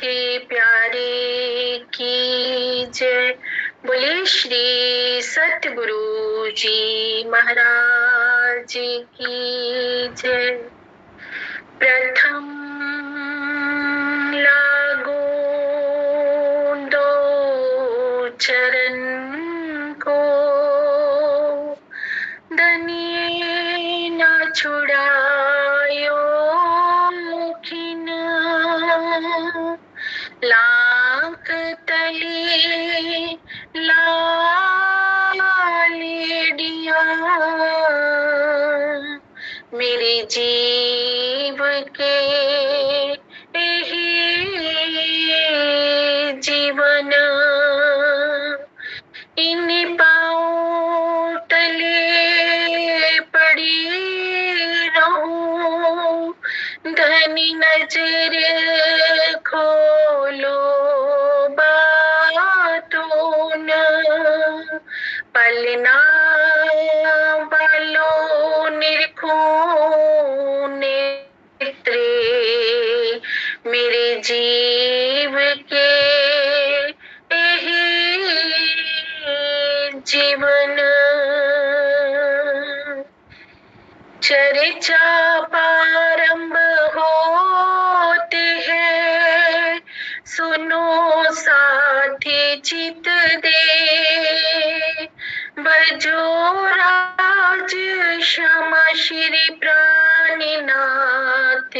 थे प्यारे की जय। बोले श्री सतगुरु जी महाराज की जय। प्रथम लागो दो चरण को, दनिये न छुड़ायो खिन। लाख तले लालेडिया, मेरे जीव के जीवन। इन पाँव तले पड़ी रहूं, धनी नजर खोलो बातों न। पलना वालों निरखो नेत्रे, मेरे जीव के जीवन। चर्चा प्रारंभ होते हैं, सुनो साथी चित दे। बजो राज क्षमा श्री प्राणनाथ,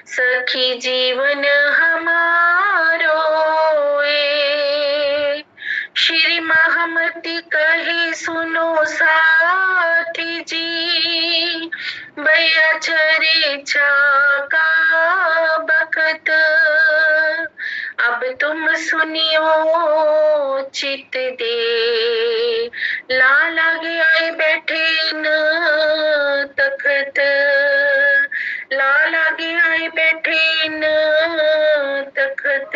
सखी जीवन हमारो ए। श्री महामती कहे सुनो साथी जी, भैया चर्चा का बखत। अब तुम सुनियो चित दे, लाला आए बैठे न तखत। लाला आए बैठे न तखत।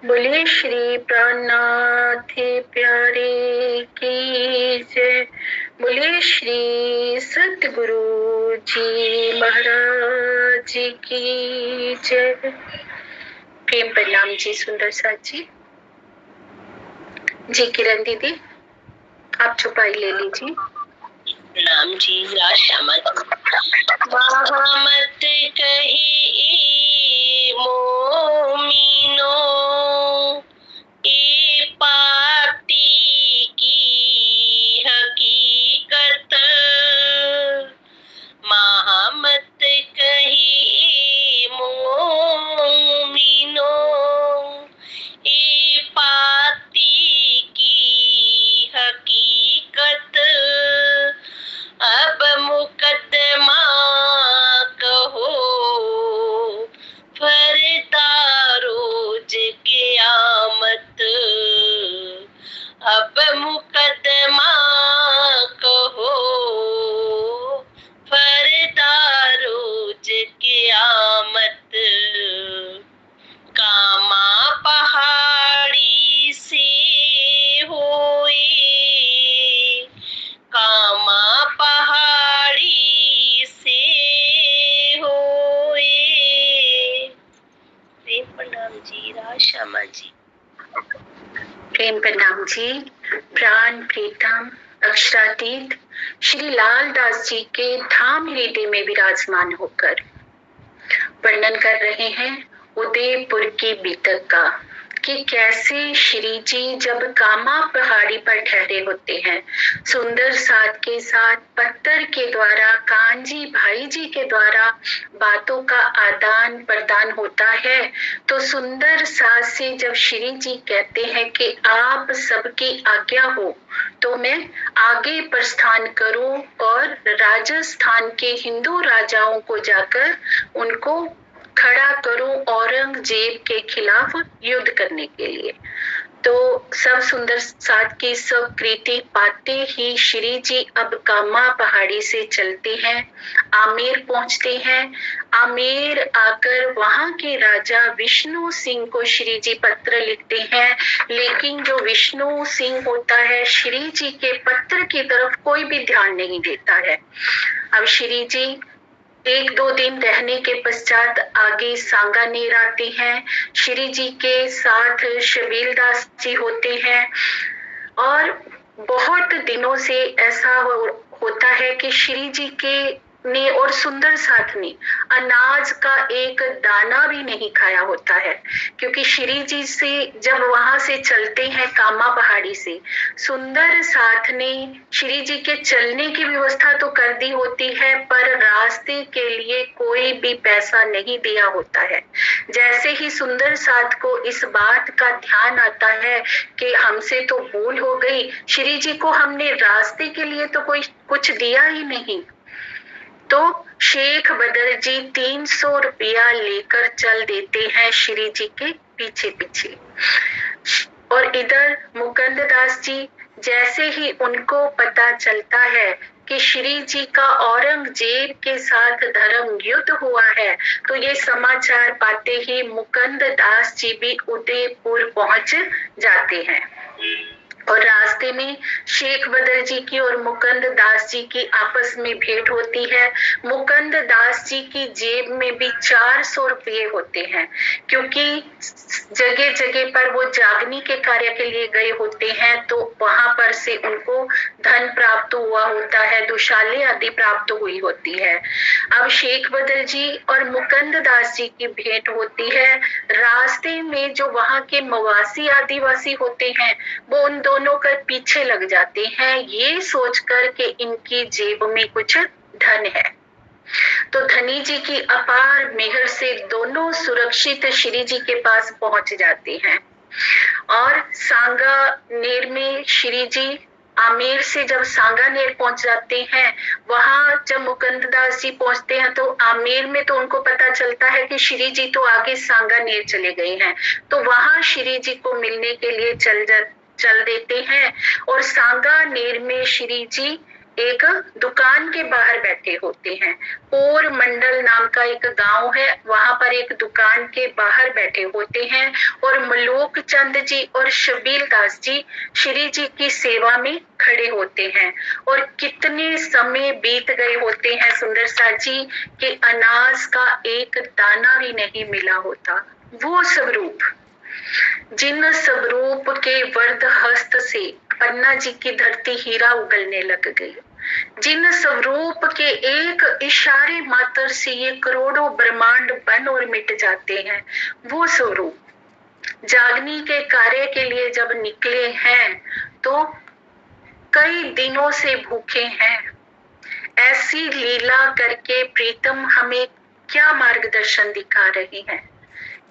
बोले श्री प्राणनाथ प्यारे की जय। बोले श्री सतगुरु जी महाराज की जय। प्रेम प्रणाम जी सुंदर साथ जी। जी किरण दीदी आप छुपाई ले लीजिए। प्रणाम जी। महामत कही मोमिनो, ए पाती की हकीकत। महामत कही मोमिनो, ए पाती की हकीकत। अब मुकदमा कहो फरदा रोज क़यामत। अब मुकदमा कहो फरदा रोज क़यामत। कामा पहाड़ी से होए, कामा पहाड़ी से होए। प्रेम प्रणाम जी। राशामा जी। प्रेम प्रणाम जी। प्राण प्रीतम अक्षरातीत श्री लाल दास जी के धाम हृदय में विराजमान होकर वर्णन कर रहे हैं उदयपुर की बीतक का, कि कैसे श्री जी जब कामा पहाड़ी पर ठहरे होते हैं, सुंदर साथ के साथ पत्थर के द्वारा कांजी भाई जी के द्वारा बातों का आदान प्रदान होता है। तो सुंदर साथ से जब श्री जी कहते हैं कि आप सबकी आज्ञा हो तो मैं आगे प्रस्थान करूं और राजस्थान के हिंदू राजाओं को जाकर उनको खड़ा करूं औरंगजेब के खिलाफ युद्ध करने के लिए। तो सब सुंदर साथ की सब कृति पाते ही श्री जी अब कामा पहाड़ी से चलते हैं, आमेर पहुंचते हैं। आमेर आकर वहां के राजा विष्णु सिंह को श्री जी पत्र लिखते हैं, लेकिन जो विष्णु सिंह होता है श्री जी के पत्र की तरफ कोई भी ध्यान नहीं देता है। अब श्री जी एक दो दिन रहने के पश्चात आगे सांगानेर आते हैं। श्री जी के साथ शबील दास जी होते हैं और बहुत दिनों से ऐसा होता है कि श्री जी के ने और सुंदर साथ ने अनाज का एक दाना भी नहीं खाया होता है, क्योंकि श्री जी से जब वहां से चलते हैं कामा पहाड़ी से, सुंदर साथ ने श्री जी के चलने की व्यवस्था तो कर दी होती है, पर रास्ते के लिए कोई भी पैसा नहीं दिया होता है। जैसे ही सुंदर साथ को इस बात का ध्यान आता है कि हमसे तो भूल हो गई, श्री जी को हमने रास्ते के लिए तो कोई कुछ दिया ही नहीं, तो शेख बदर जी 300 रुपया लेकर चल देते हैं श्री जी के पीछे पीछे। और इधर मुकुंद दास जी, जैसे ही उनको पता चलता है कि श्री जी का औरंगजेब के साथ धर्म युद्ध हुआ है, तो ये समाचार पाते ही मुकुंद दास जी भी उदयपुर पहुंच जाते हैं। और रास्ते में शेख बदर जी की और मुकुंद दास जी की आपस में भेंट होती है। मुकुंद दास जी की जेब में भी 400 रुपये होते हैं, क्योंकि जगह जगह पर वो जागनी के कार्य के लिए गए होते हैं, तो वहां पर से उनको धन प्राप्त हुआ होता है, दुशाले आदि प्राप्त हुई होती है। अब शेख बदर जी और मुकुंद दास जी की भेंट होती है। रास्ते में जो वहां के मवासी आदिवासी होते हैं, वो उन दोनों के पीछे लग जाते हैं, ये सोचकर कि इनकी जेब में कुछ धन है। तो धनी जी की अपार मेहर से दोनों सुरक्षित श्री जी के पास पहुंच जाते हैं। और सांगानेर में श्री जी आमेर से जब सांगानेर पहुंच जाते हैं, वहां जब मुकुंद दास जी पहुंचते हैं तो आमेर में तो उनको पता चलता है कि श्री जी तो आगे सांगानेर चले गए हैं, तो वहां श्री जी को मिलने के लिए चल देते हैं। और सांगानेर में श्री जी एक दुकान के बाहर बैठे होते हैं। पोर मंडल नाम का एक गांव है, वहां पर एक दुकान के बाहर बैठे होते हैं और मलूक चंद जी और शबील दास जी श्री जी की सेवा में खड़े होते हैं। और कितने समय बीत गए होते हैं सुंदर सा जी कि अनाज का एक दाना भी नहीं मिला होता। वो स्वरूप, जिन स्वरूप के वर्द हस्त से पन्ना जी की धरती हीरा उगलने लग गई, जिन स्वरूप के एक इशारे मात्र से ये करोड़ों ब्रह्मांड बन और मिट जाते हैं, वो स्वरूप जागनी के कार्य के लिए जब निकले हैं तो कई दिनों से भूखे हैं। ऐसी लीला करके प्रीतम हमें क्या मार्गदर्शन दिखा रहे हैं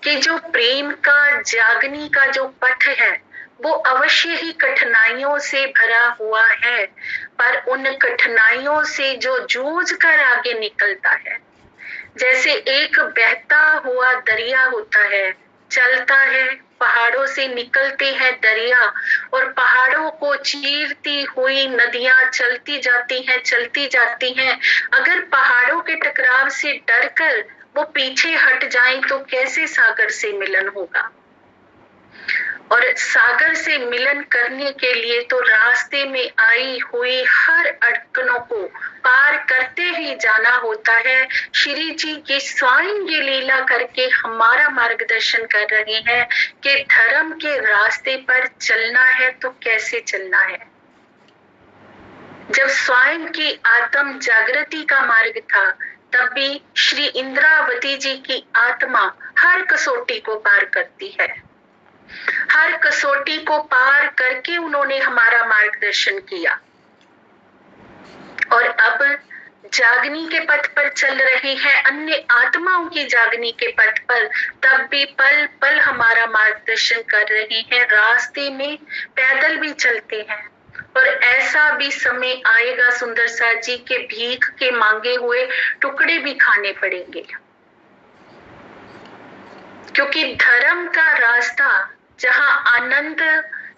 कि जो प्रेम का जागनी का जो पथ है वो अवश्य ही कठिनाइयों से भरा हुआ है, पर उन कठिनाइयों से जो जूझ कर आगे निकलता है, जैसे एक बहता हुआ दरिया होता है, चलता है, पहाड़ों से निकलते हैं दरिया और पहाड़ों को चीरती हुई नदियां चलती जाती हैं। अगर पहाड़ों के टकराव से डरकर वो पीछे हट जाएं तो कैसे सागर से मिलन होगा। और सागर से मिलन करने के लिए तो रास्ते में आई हुई हर अड़चनों को पार करते ही जाना होता है। श्री जी की स्वयं ये लीला करके हमारा मार्गदर्शन कर रहे हैं कि धर्म के रास्ते पर चलना है तो कैसे चलना है। जब स्वयं की आत्म जागृति का मार्ग था, तब भी श्री इंद्रावती जी की आत्मा हर कसौटी को पार करती है। हर कसौटी को पार करके उन्होंने हमारा मार्गदर्शन किया। और अब जागनी के पथ पर चल रहे हैं, अन्य आत्माओं की जागनी के पथ पर, तब भी पल पल हमारा मार्गदर्शन कर रहे हैं। रास्ते में पैदल भी चलते हैं और ऐसा भी समय आएगा सुंदर सा जी के भीख के मांगे हुए टुकड़े भी खाने पड़ेंगे, क्योंकि धर्म का रास्ता जहां आनंद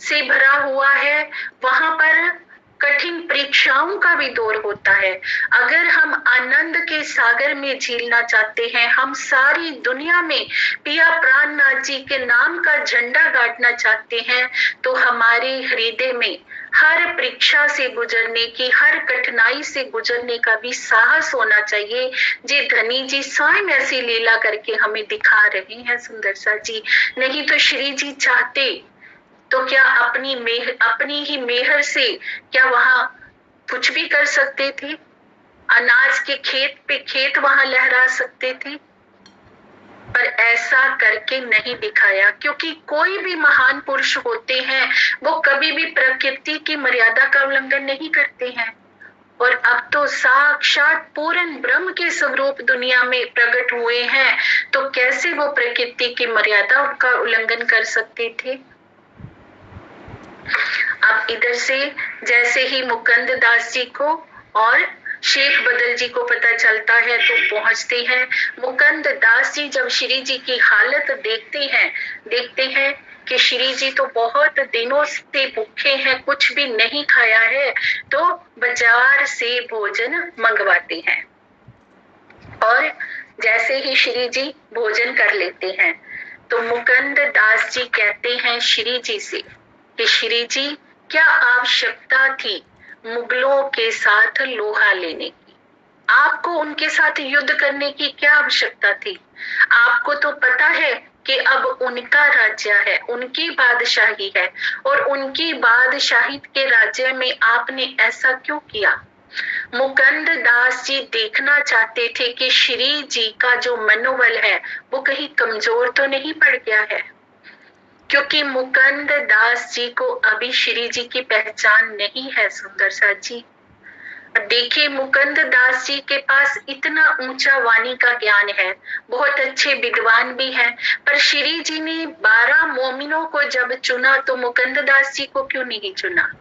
से भरा हुआ है, वहां पर कठिन परीक्षाओं का भी दौर होता है। अगर हम आनंद के सागर में झीलना चाहते हैं, हम सारी दुनिया में पिया प्राणनाथ जी के नाम का झंडा गाड़ना चाहते हैं, तो हमारे हृदय में हर परीक्षा से गुजरने की, हर कठिनाई से गुजरने का भी साहस होना चाहिए। जे धनी जी स्वयं ऐसी लीला करके हमें दिखा रहे हैं सुंदर सा जी। नहीं तो श्री जी चाहते तो क्या अपनी ही मेहर से क्या वहां कुछ भी कर सकते थे? अनाज के खेत पे खेत वहां लहरा सकते थे, पर ऐसा करके नहीं दिखाया। क्योंकि कोई भी महान पुरुष होते हैं वो कभी भी प्रकृति की मर्यादा का उल्लंघन नहीं करते हैं। और अब तो साक्षात पूर्ण ब्रह्म के स्वरूप दुनिया में प्रकट हुए हैं, तो कैसे वो प्रकृति की मर्यादा का उल्लंघन कर सकते थे? अब इधर से जैसे ही मुकुंद दास जी को और शेख बदल जी को पता चलता है तो पहुंचते हैं। मुकुंद दास जी जब श्री जी की हालत देखते हैं कि श्री जी तो बहुत दिनों से भूखे हैं, कुछ भी नहीं खाया है, तो बाजार से भोजन मंगवाते हैं। और जैसे ही श्री जी भोजन कर लेते हैं तो मुकुंद दास जी कहते हैं श्री जी से कि श्री जी क्या आवश्यकता थी मुगलों के साथ लोहा लेने की? आपको उनके साथ युद्ध करने की क्या आवश्यकता थी? आपको तो पता है कि अब उनका राज्य है, उनकी बादशाही है, और उनकी बादशाही के राज्य में आपने ऐसा क्यों किया? मुकुंद दास जी देखना चाहते थे कि श्री जी का जो मनोबल है वो कहीं कमजोर तो नहीं पड़ गया है, क्योंकि मुकुंद दास जी को अभी श्री जी की पहचान नहीं है सुंदर सा जी। देखिए मुकुंद दास जी के पास इतना ऊंचा वाणी का ज्ञान है, बहुत अच्छे विद्वान भी हैं, पर श्री जी ने 12 मोमिनों को जब चुना तो मुकुंद दास जी को क्यों नहीं चुना?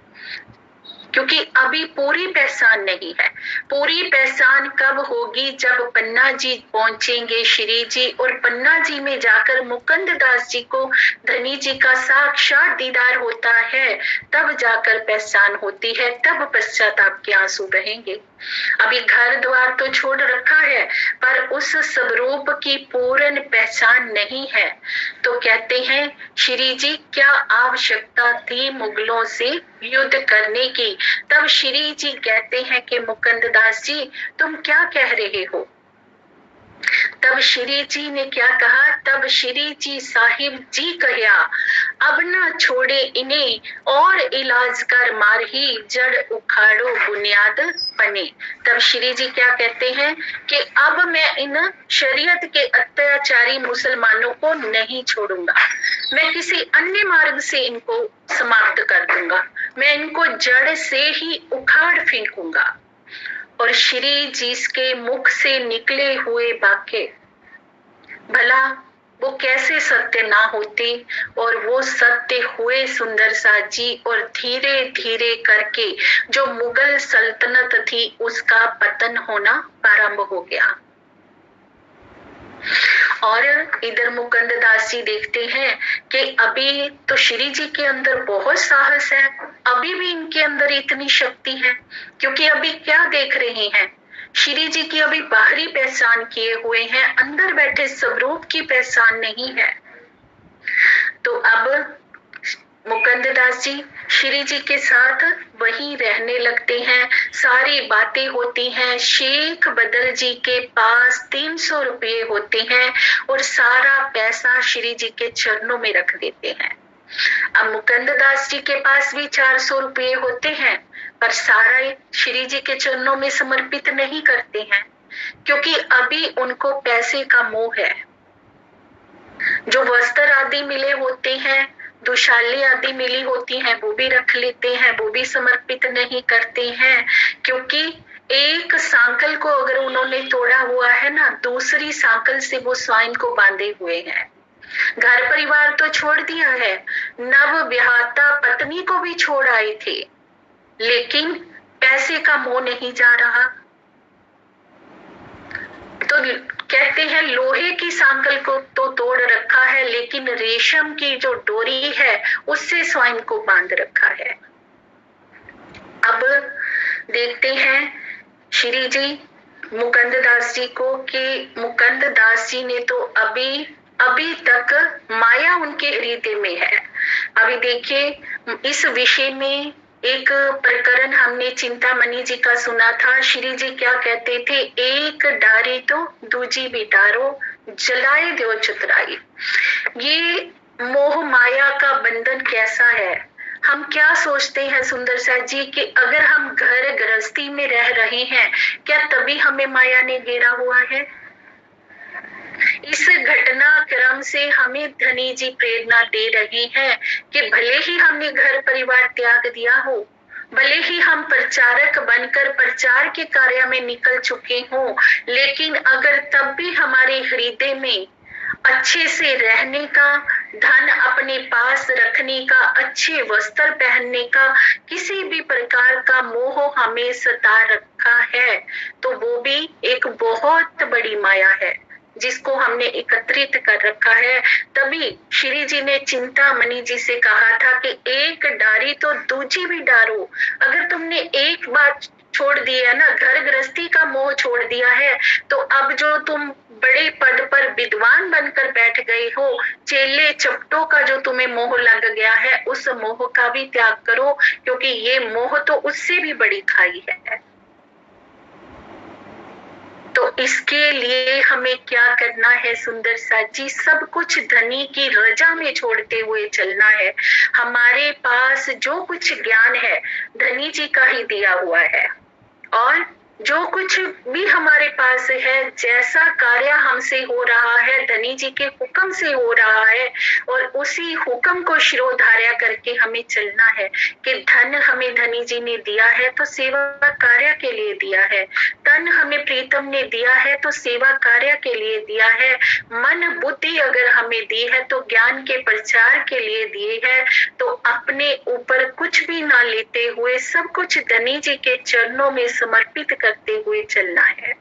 क्योंकि अभी पूरी पहचान नहीं है। पूरी पहचान कब होगी? जब पन्ना जी पहुंचेंगे श्री जी, और पन्ना जी में जाकर मुकुंद दास जी को धनी जी का साक्षात दीदार होता है, तब जाकर पहचान होती है, तब पश्चाताप के आंसू बहेंगे। अभी घर द्वार तो छोड़ रखा है, पर उस स्वरूप की पूर्ण पहचान नहीं है। तो कहते हैं श्री जी क्या आवश्यकता थी मुगलों से युद्ध करने की? तब श्री जी कहते हैं कि मुकुंद दास जी तुम क्या कह रहे हो? तब श्री जी ने क्या कहा? तब श्री जी साहिब जी कहा अब ना छोड़े इन्हें और इलाज कर मार ही जड़ उखाड़ो बुनियाद बने। तब श्री जी क्या कहते हैं कि अब मैं इन शरीयत के अत्याचारी मुसलमानों को नहीं छोड़ूंगा, मैं किसी अन्य मार्ग से इनको समाप्त कर दूंगा, मैं इनको जड़ से ही उखाड़ फेंकूंगा। और श्री जी के मुख से निकले हुए वाक्य भला वो कैसे सत्य ना होते, और वो सत्य हुए सुंदर सा जी। और धीरे धीरे करके जो मुगल सल्तनत थी उसका पतन होना प्रारंभ हो गया। और इधर मुकुंद दास जी देखते हैं कि अभी तो श्री जी के अंदर बहुत साहस है, अभी भी इनके अंदर इतनी शक्ति है, क्योंकि अभी क्या देख रहे हैं? श्री जी की अभी बाहरी पहचान किए हुए हैं, अंदर बैठे स्वरूप की पहचान नहीं है। तो अब मुकुंद दास जी श्री जी के साथ वहीं रहने लगते हैं, सारी बातें होती हैं। शेख बदल जी के पास 300 रुपये होते हैं और सारा पैसा श्री जी के चरणों में रख देते हैं। अब मुकुंद दास जी के पास भी 400 रुपये होते हैं, पर सारा श्री जी के चरणों में समर्पित नहीं करते हैं, क्योंकि अभी उनको पैसे का मोह है। जो वस्त्र आदि मिले होते हैं, दुशाली आदि मिली होती हैं, वो भी रख लेते हैं, वो भी समर्पित नहीं करते हैं, क्योंकि एक सांकल को अगर उन्होंने तोड़ा हुआ है ना, दूसरी सांकल से वो स्वयं को बांधे हुए हैं। घर परिवार तो छोड़ दिया है, नव विवाहिता पत्नी को भी छोड़ आए थे, लेकिन पैसे का मोह नहीं जा रहा। तो कहते हैं लोहे की सांकल को तो तोड़ रखा है, लेकिन रेशम की जो डोरी है उससे स्वयं को बांध रखा है। अब देखते हैं श्री जी मुकुंद दास जी को कि मुकुंद दास जी ने तो अभी तक माया उनके हृदय में है। अभी देखिए इस विषय में एक प्रकरण हमने चिंतामणि जी का सुना था। श्री जी क्या कहते थे, एक डारी तो दूजी भी डारो, जलाए दो चतुराई। ये मोह माया का बंधन कैसा है। हम क्या सोचते हैं सुंदर सा जी कि अगर हम घर गृहस्थी में रह रहे हैं, क्या तभी हमें माया ने घेरा हुआ है। इस घटनाक्रम से हमें धनी जी प्रेरणा दे रहे हैं कि भले ही हमने घर परिवार त्याग दिया हो, भले ही हम प्रचारक बनकर प्रचार के कार्य में निकल चुके हों, लेकिन अगर तब भी हमारे हृदय में अच्छे से रहने का, धन अपने पास रखने का, अच्छे वस्त्र पहनने का, किसी भी प्रकार का मोह हमें सता रखा है, तो वो भी एक बहुत बड़ी माया है जिसको हमने एकत्रित कर रखा है। तभी श्री जी ने चिंतामणि जी से कहा था कि एक डारी तो दूजी भी डारो। अगर तुमने एक बात छोड़ दी है ना, घर गृहस्थी का मोह छोड़ दिया है, तो अब जो तुम बड़े पद पर विद्वान बनकर बैठ गए हो, चेले चपटों का जो तुम्हें मोह लग गया है, उस मोह का भी त्याग करो, क्योंकि ये मोह तो उससे भी बड़ी खाई है। तो इसके लिए हमें क्या करना है सुंदर सा जी, सब कुछ धनी की रजा में छोड़ते हुए चलना है। हमारे पास जो कुछ ज्ञान है धनी जी का ही दिया हुआ है, और जो कुछ भी हमारे पास है, जैसा कार्य हमसे हो रहा है धनी जी के हुक्म से हो रहा है, और उसी हुक्म को शिरोधार्य करके हमें चलना है कि धन हमें धनी जी ने दिया है तो सेवा कार्य के लिए दिया है, तन हमें प्रीतम ने दिया है तो सेवा कार्य के लिए दिया है, मन बुद्धि अगर हमें दी है तो ज्ञान के प्रचार के लिए दिए है। तो अपने ऊपर कुछ भी ना लेते हुए सब कुछ धनी जी के चरणों में समर्पित करते हुए चलना है।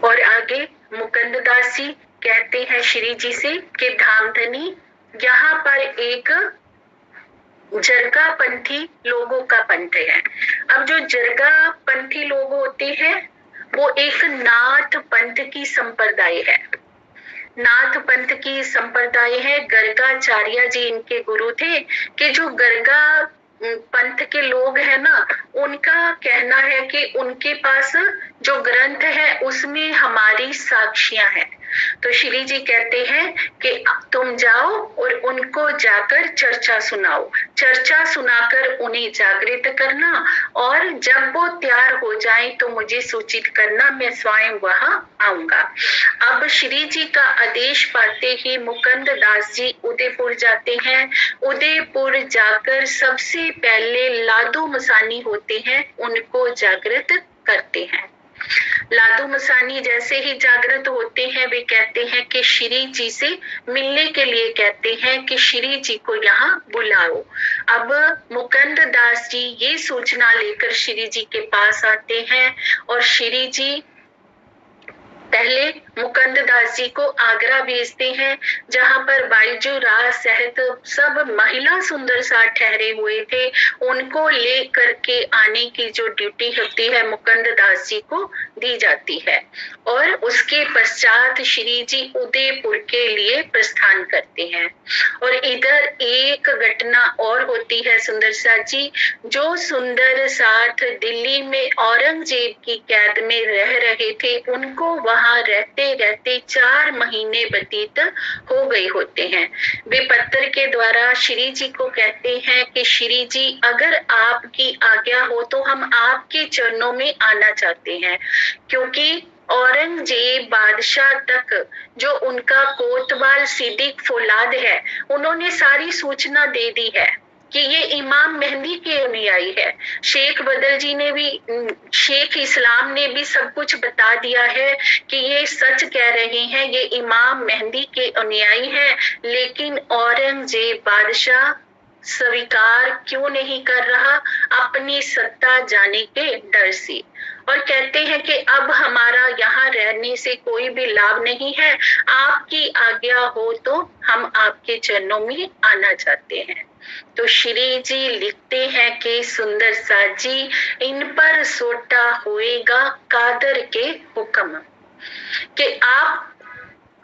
और आगे मुकुंददास जी कहते हैं श्री जी से कि धामधनी, यहाँ पर एक जरगा पंथी लोगों का पंथ है। अब जो जरगा पंथी लोग होते हैं वो एक नाथ पंथ की संप्रदाय है। नाथ पंथ की संप्रदाय है। गर्गाचार्य जी इनके गुरु थे कि जो गर्गा पंथ के लोग हैं ना, उनका कहना है कि उनके पास जो ग्रंथ है उसमें हमारी साक्षियां हैं। तो श्री जी कहते हैं कि तुम जाओ और उनको जाकर चर्चा सुनाओ, चर्चा सुनाकर उन्हें जागृत करना, और जब वो तैयार हो जाए तो मुझे सूचित करना, मैं स्वयं वहां आऊंगा। अब श्री जी का आदेश पाते ही मुकुंददास जी उदयपुर जाते हैं। उदयपुर जाकर सबसे पहले लादू मसानी होते हैं, उनको जागृत करते हैं। लादू मसानी जैसे ही जागृत होते हैं वे कहते हैं कि श्री जी से मिलने के लिए कहते हैं कि श्री जी को यहाँ बुलाओ। अब मुकुंददास जी ये सूचना लेकर श्री जी के पास आते हैं, और श्री जी पहले मुकुंददास जी को आगरा भेजते हैं, जहां पर बाईजू राज सहित सब महिला सुंदर सा ठहरे हुए थे, उनको ले करके आने की जो ड्यूटी होती है मुकुंददास जी को दी जाती है। और उसके पश्चात श्री जी उदयपुर के लिए प्रस्थान करते हैं। और इधर एक घटना और होती है सुंदर सा जी, जो सुंदर साथ दिल्ली में औरंगजेब की कैद में रह रहे थे, उनको वहां रहते रहते 4 महीने व्यतीत हो गए होते हैं। वे पत्र के द्वारा श्री जी को कहते हैं कि श्री जी अगर आपकी आज्ञा हो तो हम आपके चरणों में आना चाहते हैं, क्योंकि औरंगजेब बादशाह तक जो उनका कोतवाल सिद्दीक फौलाद है, उन्होंने सारी सूचना दे दी है कि ये इमाम मेहंदी के अनुयायी है। शेख बदल जी ने भी, शेख इस्लाम ने भी सब कुछ बता दिया है कि ये सच कह रहे हैं, ये इमाम मेहंदी के अनुयायी हैं। लेकिन औरंगजेब बादशाह स्वीकार क्यों नहीं कर रहा, अपनी सत्ता जाने के डर से। और कहते हैं कि अब हमारा यहाँ रहने से कोई भी लाभ नहीं है, आपकी आज्ञा हो तो हम आपके चरणों में आना चाहते हैं। तो श्री जी लिखते हैं कि सुंदर सा जी, इन पर सोटा होएगा कादर के हुक्म, कि आप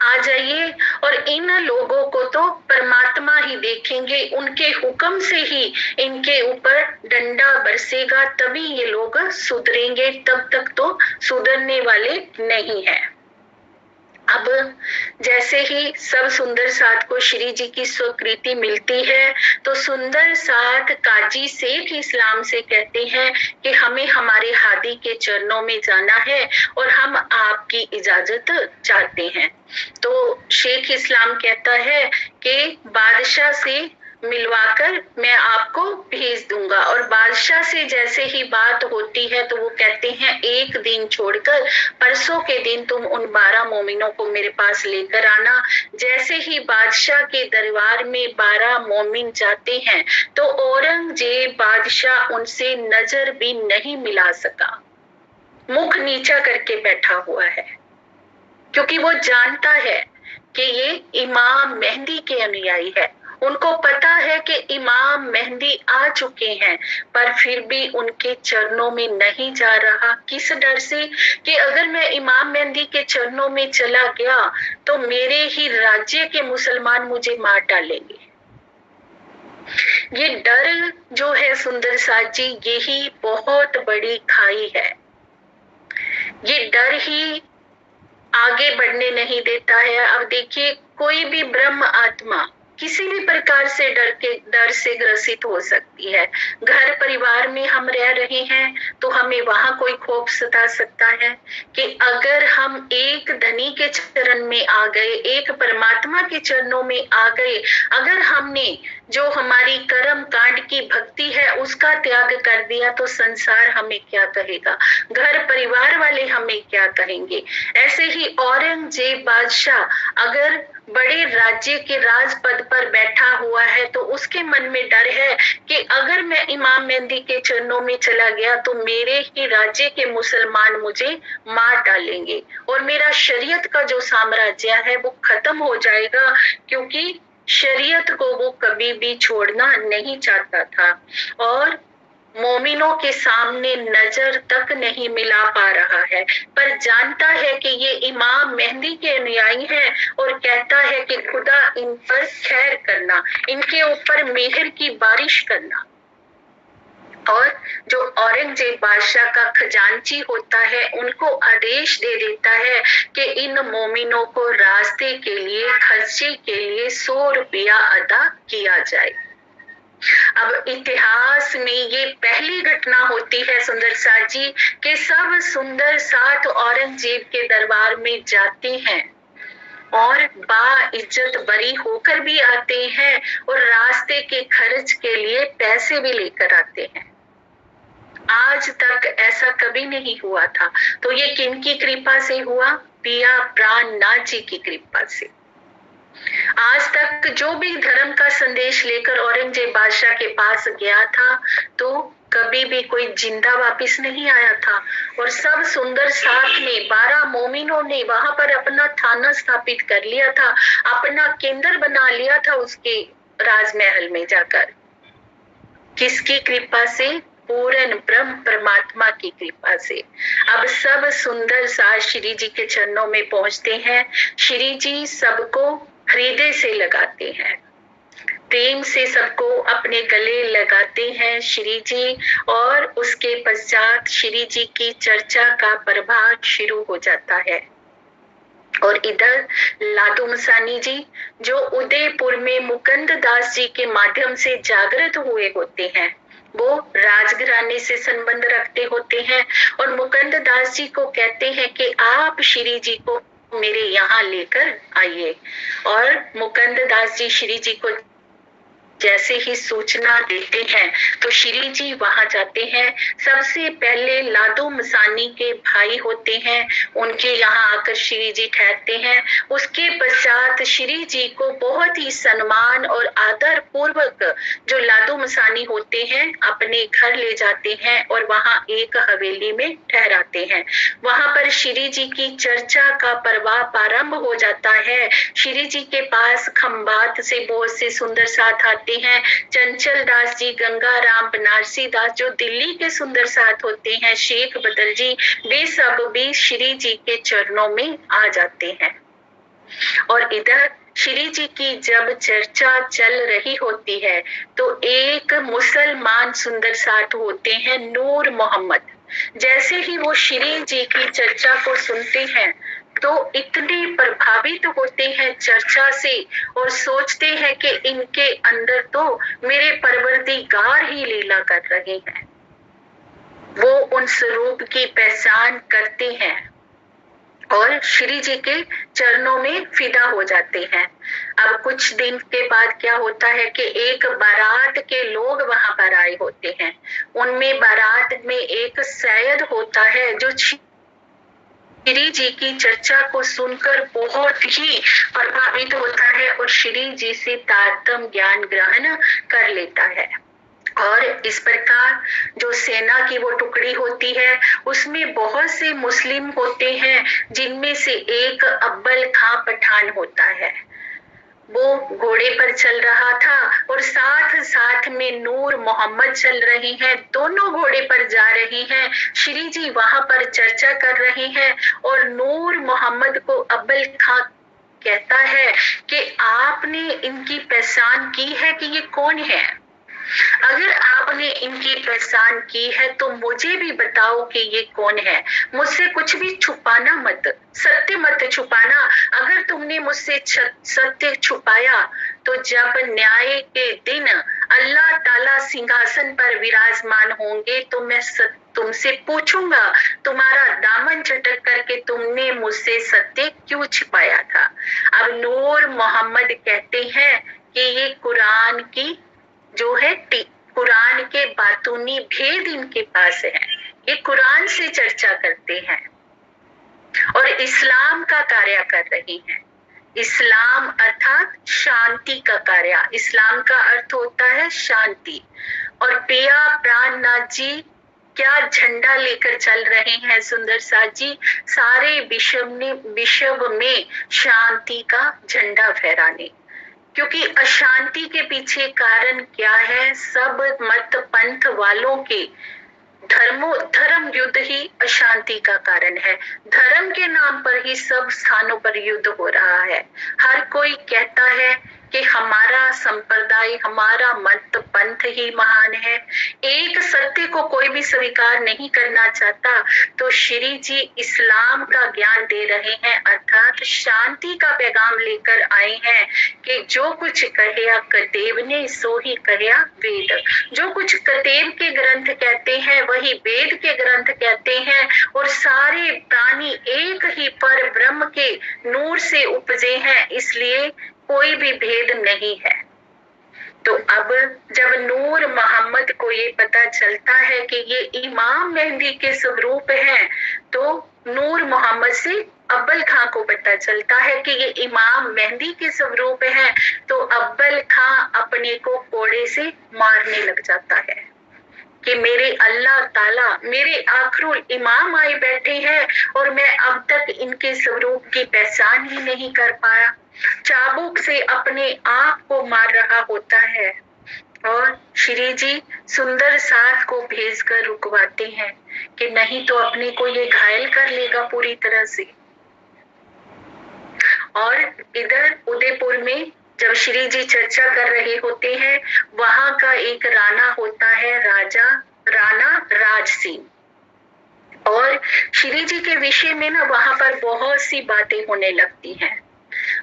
आ जाइए और इन लोगों को तो परमात्मा ही देखेंगे, उनके हुक्म से ही इनके ऊपर डंडा बरसेगा, तभी ये लोग सुधरेंगे, तब तक तो सुधरने वाले नहीं है। अब जैसे ही सब सुंदर साथ को श्री जी की स्वीकृति मिलती है तो सुंदर साथ काजी शेख इस्लाम से कहते हैं कि हमें हमारे हादी के चरणों में जाना है और हम आपकी इजाजत चाहते हैं। तो शेख इस्लाम कहता है कि बादशाह से मिलवाकर मैं आपको भेज दूंगा, और बादशाह से जैसे ही बात होती है तो वो कहते हैं एक दिन छोड़कर परसों के दिन तुम उन 12 मोमिनों को मेरे पास लेकर आना। जैसे ही बादशाह के दरबार में 12 मोमिन जाते हैं तो औरंगजेब बादशाह उनसे नजर भी नहीं मिला सका, मुख नीचा करके बैठा हुआ है, क्योंकि वो जानता है कि ये इमाम मेहंदी के अनुयायी है। उनको पता है कि इमाम मेहंदी आ चुके हैं, पर फिर भी उनके चरणों में नहीं जा रहा। किस डर से कि अगर मैं इमाम मेहंदी के चरणों में चला गया तो मेरे ही राज्य के मुसलमान मुझे मार डालेंगे। ये डर जो है सुंदर साथ जी, यही बहुत बड़ी खाई है। ये डर ही आगे बढ़ने नहीं देता है। अब देखिए, कोई भी ब्रह्म आत्मा किसी भी प्रकार से डर से ग्रसित हो सकती है। घर परिवार में हम रह रहे हैं तो हमें वहां कोई खौफ सता सकता है कि अगर हम एक धनी के चरण में आ गए, एक परमात्मा के चरणों में आ गए, अगर हमने जो हमारी कर्म कांड की भक्ति है उसका त्याग कर दिया तो संसार हमें क्या कहेगा, घर परिवार वाले हमें क्या कहेंगे। ऐसे ही औरंगजेब बादशाह अगर बड़े राज्य के राज पद पर बैठा हुआ है तो उसके मन में डर है कि अगर मैं इमाम मेहंदी के चरणों में चला गया तो मेरे ही राज्य के मुसलमान मुझे मार डालेंगे और मेरा शरीयत का जो साम्राज्य है वो खत्म हो जाएगा, क्योंकि शरीयत को वो कभी भी छोड़ना नहीं चाहता था और मोमिनों के सामने नजर तक नहीं मिला पा रहा है, पर जानता है कि ये इमाम मेहंदी के अनुयायी हैं और कहता है कि खुदा इन पर खैर करना, इनके ऊपर मेहर की बारिश करना। और जो औरंगजेब बादशाह का खजांची होता है उनको आदेश दे देता है कि इन मोमिनों को रास्ते के लिए, खर्चे के लिए 100 रुपया अदा किया जाए। अब इतिहास में ये पहली घटना होती है सुंदर साथ जी कि सब सुंदर साथ औरंगजेब के दरबार में जाते हैं और बाइज्जत बरी होकर भी आते हैं और रास्ते के खर्च के लिए पैसे भी लेकर आते हैं। आज तक ऐसा कभी नहीं हुआ था। तो ये किनकी कृपा से हुआ? पिया प्राणनाथ जी की कृपा से। आज तक जो भी धर्म का संदेश लेकर औरंगजेब बादशाह के पास गया था तो कभी भी कोई जिंदा वापस नहीं आया था, और सब सुंदर साथ में 12 मोमिनों ने वहां पर अपना थाना स्थापित कर लिया था, अपना केंद्र बना लिया था उसके राजमहल में जाकर। किसकी कृपा से? पूर्ण ब्रह्म परमात्मा की कृपा से। अब सब सुंदर साथ श्री जी के चरणों में पहुंचते हैं। श्री जी सबको हृदय से लगाते हैं, प्रेम से सबको अपने गले लगाते हैं श्री जी, और उसके पश्चात श्री जी की चर्चा का प्रभाव शुरू हो जाता है। और इधर लादू मसानी जी जो उदयपुर में मुकुंद दास जी के माध्यम से जागृत हुए होते हैं, वो राजघराने से संबंध रखते होते हैं और मुकुंद दास जी को कहते हैं कि आप श्री जी को मेरे यहाँ लेकर आइए। और मुकुंद दास जी श्री जी को जैसे ही सूचना देते हैं तो श्री जी वहां जाते हैं। सबसे पहले लादू मसानी के भाई होते हैं, उनके यहाँ आकर श्री जी ठहरते हैं। उसके पश्चात श्री जी को बहुत ही सम्मान और आदर पूर्वक जो लादू मसानी होते हैं अपने घर ले जाते हैं और वहां एक हवेली में ठहराते हैं। वहां पर श्री जी की चर्चा का प्रवाह प्रारंभ हो जाता है। श्री जी के पास खंबात से बहुत से सुंदर साथ आते हैं। चंचल दास जी, गंगा राम, बनारसी दास जो दिल्ली के सुंदर साथ होते हैं, शेख बदल जी, वे सब भी श्री जी के चरणों में आ जाते हैं। और इधर श्री जी की जब चर्चा चल रही होती है तो एक मुसलमान सुंदर साथ होते हैं नूर मोहम्मद। जैसे ही वो श्री जी की चर्चा को सुनते हैं तो इतने प्रभावित होते हैं चर्चा से और सोचते हैं कि इनके अंदर तो मेरे परवरदिगार ही लीला कर रहे हैं। वो उन स्वरूप की पहचान करते हैं और श्री जी के चरणों में फिदा हो जाते हैं। अब कुछ दिन के बाद क्या होता है कि एक बारात के लोग वहां पर आए होते हैं। उनमें बारात में एक सैयद होता है जो श्री जी की चर्चा को सुनकर बहुत ही प्रभावित होता है और श्री जी से तारतम्य ज्ञान ग्रहण कर लेता है। और इस प्रकार जो सेना की वो टुकड़ी होती है उसमें बहुत से मुस्लिम होते हैं, जिनमें से एक अब्बल खां पठान होता है। वो घोड़े पर चल रहा था और साथ साथ में नूर मोहम्मद चल रहे हैं। दोनों घोड़े पर जा रहे हैं। श्री जी वहां पर चर्चा कर रहे हैं और नूर मोहम्मद को अब्बल खां कहता है कि आपने इनकी पहचान की है कि ये कौन है? अगर आपने इनकी पहचान की है तो मुझे भी बताओ कि ये कौन है। मुझसे कुछ भी छुपाना मत, सत्य मत छुपाना। अगर तुमने मुझसे सत्य छुपाया तो जब न्याय के दिन अल्लाह ताला सिंहासन पर विराजमान होंगे तो मैं तुमसे पूछूंगा तुम्हारा दामन चटक करके तुमने मुझसे सत्य क्यों छिपाया था। अब नूर मोहम्मद कहते हैं कि ये कुरान की जो है कुरान के बातूनी भेद इनके पास है। ये कुरान से चर्चा करते हैं और इस्लाम का कार्य कर रही हैं। इस्लाम अर्थात शांति का कार्य। इस्लाम का अर्थ होता है शांति। और प्रिया प्राणनाथ जी क्या झंडा लेकर चल रहे हैं सुंदर साथ जी, सारे विश्व में शांति का झंडा फहराने। क्योंकि अशांति के पीछे कारण क्या है? सब मत पंथ वालों के धर्म युद्ध ही अशांति का कारण है। धर्म के नाम पर ही सब स्थानों पर युद्ध हो रहा है। हर कोई कहता है कि हमारा संप्रदाय, हमारा मत पंथ ही महान है। एक सत्य को कोई भी स्वीकार नहीं करना चाहता। तो श्री जी इस्लाम का ज्ञान दे रहे हैं, अर्थात शांति का पैगाम लेकर आए हैं कि जो कुछ कहिया कदेव ने सो ही कहिया वेद। जो कुछ कदेव के ग्रंथ कहते हैं वही वेद के ग्रंथ कहते हैं। और सारे प्राणी एक ही पर ब्रह्म के नूर से उपजे हैं, इसलिए कोई भी भेद नहीं है। तो अब जब नूर मोहम्मद को ये पता चलता है कि ये इमाम मेहंदी के स्वरूप हैं, तो नूर मोहम्मद से अब्बल खां को पता चलता है कि ये इमाम मेहंदी के स्वरूप हैं। तो अब्बल खां अपने को कोड़े से मारने लग जाता है कि मेरे अल्लाह ताला, मेरे आखिरुल इमाम आए बैठे हैं और मैं अब तक इनके स्वरूप की पहचान ही नहीं कर पाया। चाबुक से अपने आप को मार रहा होता है और श्री जी सुंदर साथ को भेजकर रुकवाते हैं कि नहीं तो अपने को ये घायल कर लेगा पूरी तरह से। और इधर उदयपुर में जब श्री जी चर्चा कर रहे होते हैं, वहां का एक राणा होता है, राणा राज सिंह। और श्री जी के विषय में ना वहां पर बहुत सी बातें होने लगती हैं।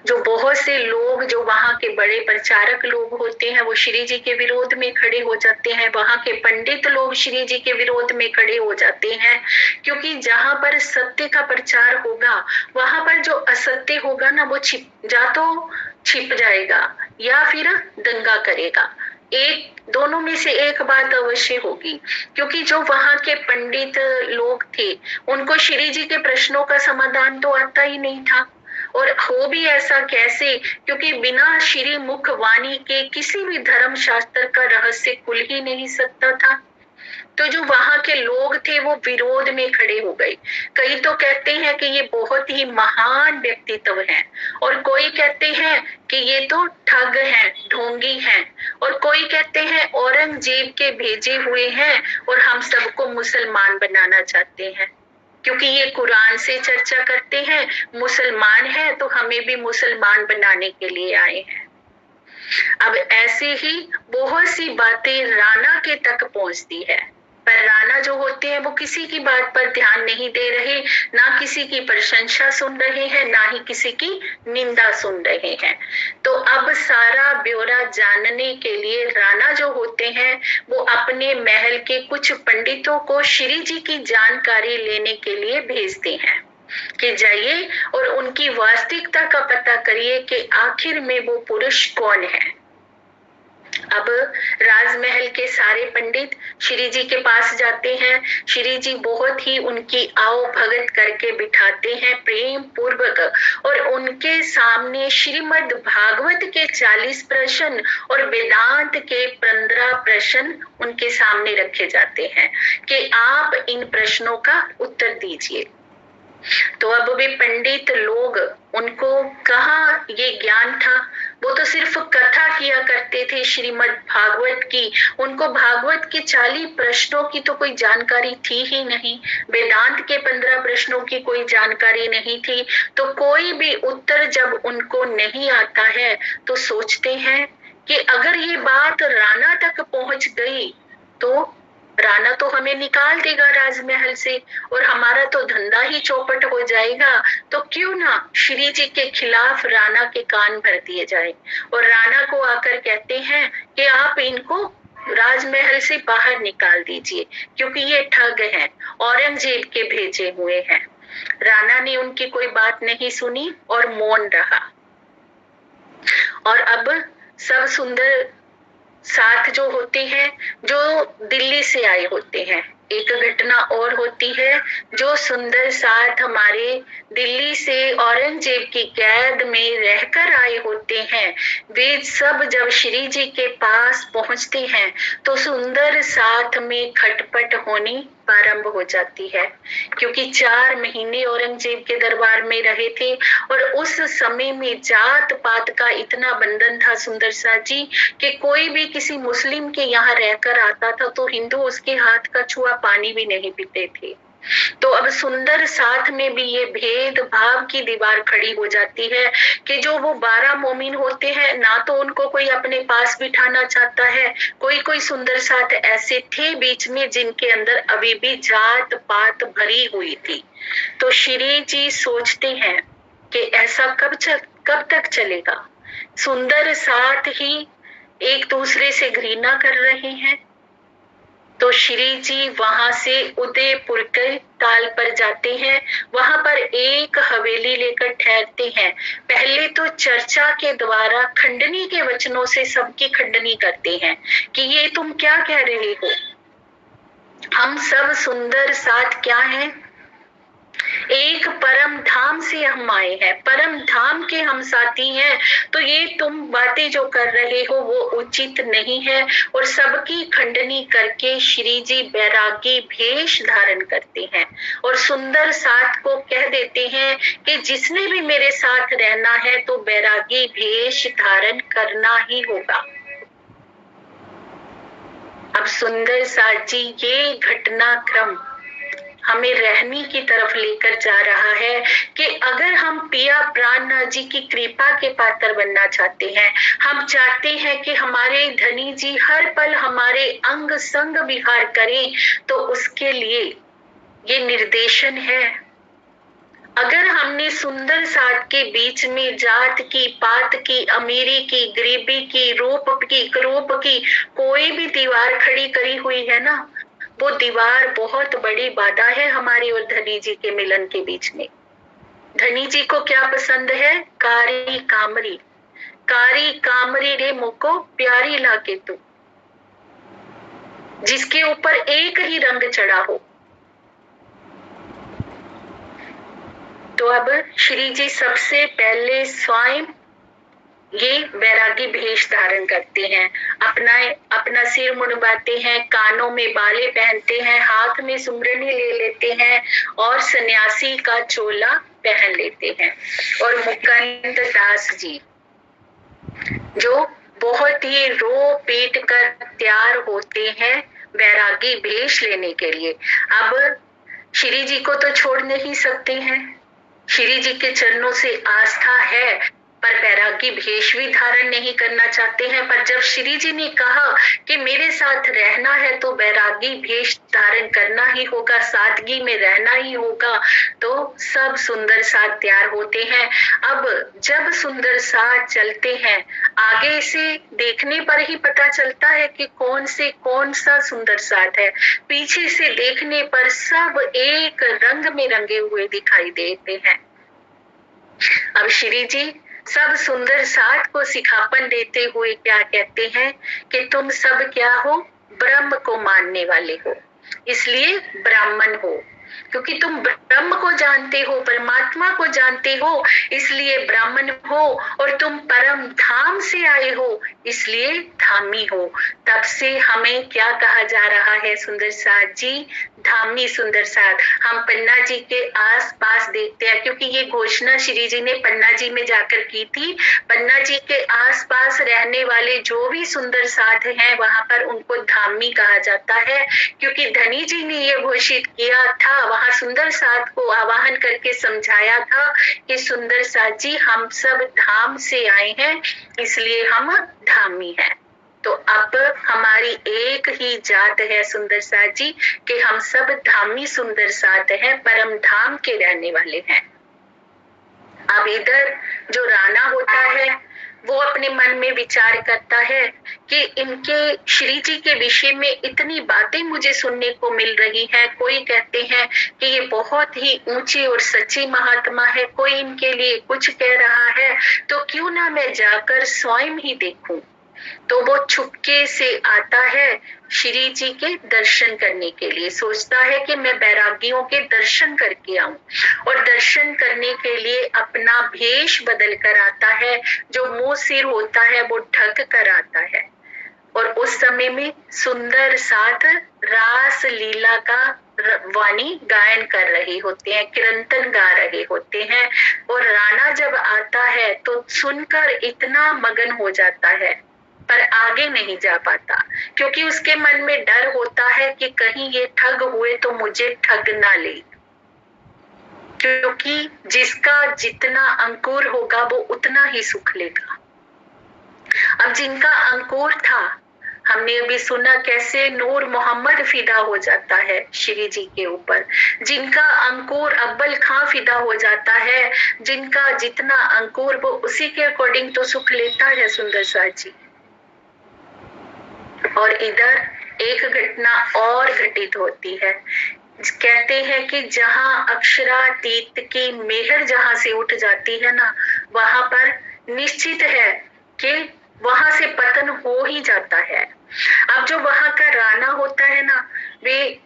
जो बहुत से लोग जो वहां के बड़े प्रचारक लोग होते हैं वो श्री जी के विरोध में खड़े हो जाते हैं। वहां के पंडित लोग श्री जी के विरोध में खड़े हो जाते हैं, क्योंकि जहां पर सत्य का प्रचार होगा वहां पर जो असत्य होगा ना वो छिप जाएगा या फिर दंगा करेगा। दोनों में से एक बात अवश्य होगी, क्योंकि जो वहां के पंडित लोग थे उनको श्री जी के प्रश्नों का समाधान तो आता ही नहीं था। और हो भी ऐसा कैसे, क्योंकि बिना श्री मुख वाणी के किसी भी धर्म शास्त्र का रहस्य खुल ही नहीं सकता था। तो जो वहां के लोग थे वो विरोध में खड़े हो गए। कई तो कहते हैं कि ये बहुत ही महान व्यक्तित्व हैं, और कोई कहते हैं कि ये तो ठग हैं, ढोंगी हैं, और कोई कहते हैं औरंगजेब के भेजे हुए हैं और हम सबको मुसलमान बनाना चाहते हैं। क्योंकि ये कुरान से चर्चा करते हैं, मुसलमान है तो हमें भी मुसलमान बनाने के लिए आए हैं। अब ऐसे ही बहुत सी बातें राणा के तक पहुंचती है, पर राणा जो होते हैं वो किसी की बात पर ध्यान नहीं दे रहे, ना किसी की प्रशंसा सुन रहे हैं, ना ही किसी की निंदा सुन रहे हैं। तो अब सारा ब्यौरा जानने के लिए राणा जो होते हैं वो अपने महल के कुछ पंडितों को श्री जी की जानकारी लेने के लिए भेजते हैं कि जाइए और उनकी वास्तविकता का पता करिए कि आखिर में वो पुरुष कौन है। अब राजमहल के सारे पंडित श्री जी के पास जाते हैं। श्री जी बहुत ही उनकी आओ भगत करके बिठाते हैं प्रेम पूर्वक, और उनके सामने श्रीमद् भागवत के 40 प्रश्न और वेदांत के 15 प्रश्न उनके सामने रखे जाते हैं कि आप इन प्रश्नों का उत्तर दीजिए। तो अब वे पंडित लोग, उनको कहाँ ये ज्ञान था, वो तो सिर्फ कथा किया करते थे श्रीमद् भागवत की, उनको भागवत के 40 प्रश्नों की तो कोई जानकारी थी ही नहीं, वेदांत के 15 प्रश्नों की कोई जानकारी नहीं थी। तो कोई भी उत्तर जब उनको नहीं आता है तो सोचते हैं कि अगर ये बात राणा तक पहुंच गई तो राणा तो हमें निकाल देगा राजमहल से और हमारा तो धंधा ही चौपट हो जाएगा, तो क्यों ना श्री जी के खिलाफ राणा के कान भर दिए जाए। और राणा को आकर कहते हैं कि आप इनको राजमहल से बाहर निकाल दीजिए क्योंकि ये ठग हैं, औरंगजेब के भेजे हुए हैं। राणा ने उनकी कोई बात नहीं सुनी और मौन रहा। और अब सब सुंदर साथ जो होते हैं, जो दिल्ली से आए होते हैं, एक घटना और होती है, जो सुंदर साथ हमारे दिल्ली से औरंगजेब की कैद में रहकर आए होते हैं, वे सब जब श्री जी के पास पहुंचते हैं तो सुंदर साथ में खटपट होनी प्रारंभ हो जाती है, क्योंकि 4 महीने औरंगजेब के दरबार में रहे थे और उस समय में जात पात का इतना बंधन था सुंदर सा जी कि कोई भी किसी मुस्लिम के यहाँ रहकर आता था तो हिंदू उसके हाथ का छुआ पानी भी नहीं पीते थे। तो अब सुंदर साथ में भी ये भेदभाव की दीवार खड़ी हो जाती है कि जो वो 12 मोमिन होते हैं ना तो उनको कोई अपने पास बिठाना चाहता है, कोई कोई सुंदर साथ ऐसे थे बीच में जिनके अंदर अभी भी जात पात भरी हुई थी। तो श्री जी सोचते हैं कि ऐसा कब तक चलेगा, सुंदर साथ ही एक दूसरे से घृणा कर रहे हैं। तो श्री जी वहां से उदयपुर के ताल पर जाते हैं, वहां पर एक हवेली लेकर ठहरते हैं। पहले तो चर्चा के द्वारा खंडनी के वचनों से सबकी खंडनी करते हैं कि ये तुम क्या कह रहे हो, हम सब सुंदर साथ क्या हैं, एक परम धाम से हम आए हैं, परम धाम के हम साथी हैं, तो ये तुम बातें जो कर रहे हो वो उचित नहीं है। और सबकी खंडनी करके श्री जी बैरागी भेष धारण करते हैं और सुंदर साथ को कह देते हैं कि जिसने भी मेरे साथ रहना है तो बैरागी भेष धारण करना ही होगा। अब सुंदर साथ जी ये घटनाक्रम हमें रहनी की तरफ लेकर जा रहा है कि अगर हम पिया प्राणनाथ जी की कृपा के पात्र बनना चाहते हैं, हम चाहते हैं कि हमारे धनी जी हर पल हमारे अंग संग विहार करें, तो उसके लिए ये निर्देशन है। अगर हमने सुंदर साथ के बीच में जात की, पात की, अमीरी की, गरीबी की, रूप की, क्रूप की कोई भी दीवार खड़ी करी हुई है ना, वो दीवार बहुत बड़ी बाधा है हमारे और धनी जी के मिलन के बीच में। धनी जी को क्या पसंद है, कारी कामरी, कारी कामरी रे मुको प्यारी लागे तू, जिसके ऊपर एक ही रंग चढ़ा हो। तो अब श्री जी सबसे पहले स्वयं ये बैरागी भेष धारण करते हैं, अपना सिर मुंडवाते हैं, कानों में बाले पहनते हैं, हाथ में सुमरनी ले लेते हैं और सन्यासी का चोला पहन लेते हैं। और मुकुंद दास जी जो बहुत ही रो पीट कर तैयार होते हैं बैरागी भेष लेने के लिए। अब श्री जी को तो छोड़ नहीं सकते हैं, श्री जी के चरणों से आस्था है, पर बैरागी भेष भी धारण नहीं करना चाहते हैं। पर जब श्री जी ने कहा कि मेरे साथ रहना है तो बैरागी भेष धारण करना ही होगा, सादगी में रहना ही होगा, तो सब सुंदर साथ तैयार होते हैं। अब जब सुंदर साथ चलते हैं, आगे से देखने पर ही पता चलता है कि कौन सा सुंदर साथ है, पीछे से देखने पर सब एक रंग में रंगे हुए दिखाई देते हैं। अब श्री जी सब सुंदर साथ को सिखापन देते हुए क्या कहते हैं कि तुम सब क्या हो, ब्रह्म को मानने वाले हो, इसलिए ब्राह्मण हो। क्योंकि तुम ब्रह्म को जानते हो, परमात्मा को जानते हो, इसलिए ब्राह्मण हो। और तुम परम धाम से आए हो, इसलिए धामी हो। तब से हमें क्या कहा जा रहा है सुंदर साथ जी, धामी सुंदर साथ। हम पन्ना जी के आस पास देखते हैं, क्योंकि ये घोषणा श्री जी ने पन्ना जी में जाकर की थी। पन्ना जी के आस पास रहने वाले जो भी सुंदर साथ हैं, वहां पर उनको धामी कहा जाता है, क्योंकि धनी जी ने ये घोषित किया था, वहां सुंदर साथ को आवाहन करके समझाया था कि सुंदर साथ जी हम सब धाम से आए हैं, इसलिए हम धामी हैं। तो अब हमारी एक ही जात है सुंदर साथ जी कि हम सब धामी सुंदर साथ हैं, परम धाम के रहने वाले हैं। अब इधर जो राणा होता है वो अपने मन में विचार करता है कि इनके श्री जी के विषय में इतनी बातें मुझे सुनने को मिल रही हैं। कोई कहते हैं कि ये बहुत ही ऊंचे और सच्चे महात्मा है, कोई इनके लिए कुछ कह रहा है, तो क्यों ना मैं जाकर स्वयं ही देखूं। तो वो छुपके से आता है श्री जी के दर्शन करने के लिए, सोचता है कि मैं बैरागियों के दर्शन करके आऊं, और दर्शन करने के लिए अपना भेष बदल कर आता है, जो मुंह सिर होता है वो ढक कर आता है। और उस समय में सुंदर साथ रास लीला का वाणी गायन कर रहे होते हैं, कीर्तन गा रहे होते हैं। और राणा जब आता है तो सुनकर इतना मगन हो जाता है, पर आगे नहीं जा पाता, क्योंकि उसके मन में डर होता है कि कहीं ये ठग हुए तो मुझे ठग ना ले। क्योंकि जिसका जितना अंकुर होगा वो उतना ही सुख लेगा। अब जिनका अंकुर था, हमने अभी सुना कैसे नूर मोहम्मद फिदा हो जाता है श्री जी के ऊपर, जिनका अंकुर अव्वल खां फिदा हो जाता है, जिनका जितना अंकुर वो उसी के अकॉर्डिंग तो सुख लेता है सुंदर साथ जी। और इधर एक घटना और घटित होती है। कहते हैं कि जहां अक्षरातीत की मेहर जहां से उठ जाती है ना, वहां पर निश्चित है कि वहां से पतन हो ही जाता है। अब जो वहां का राणा होता है ना, वे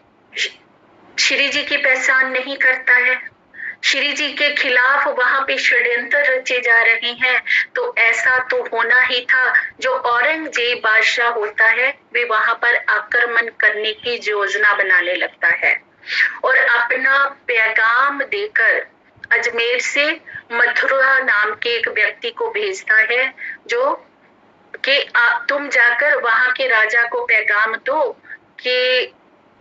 श्री जी की पहचान नहीं करता है, श्री जी के खिलाफ वहां पे षड्यंत्र रचे जा रहे हैं। तो ऐसा तो होना ही था, जो औरंगजेब बादशाह होता है वे वहां पर आक्रमण करने की योजना बनाने लगता है, और अपना पैगाम देकर अजमेर से मथुरा नाम के एक व्यक्ति को भेजता है, जो कि तुम जाकर वहां के राजा को पैगाम दो कि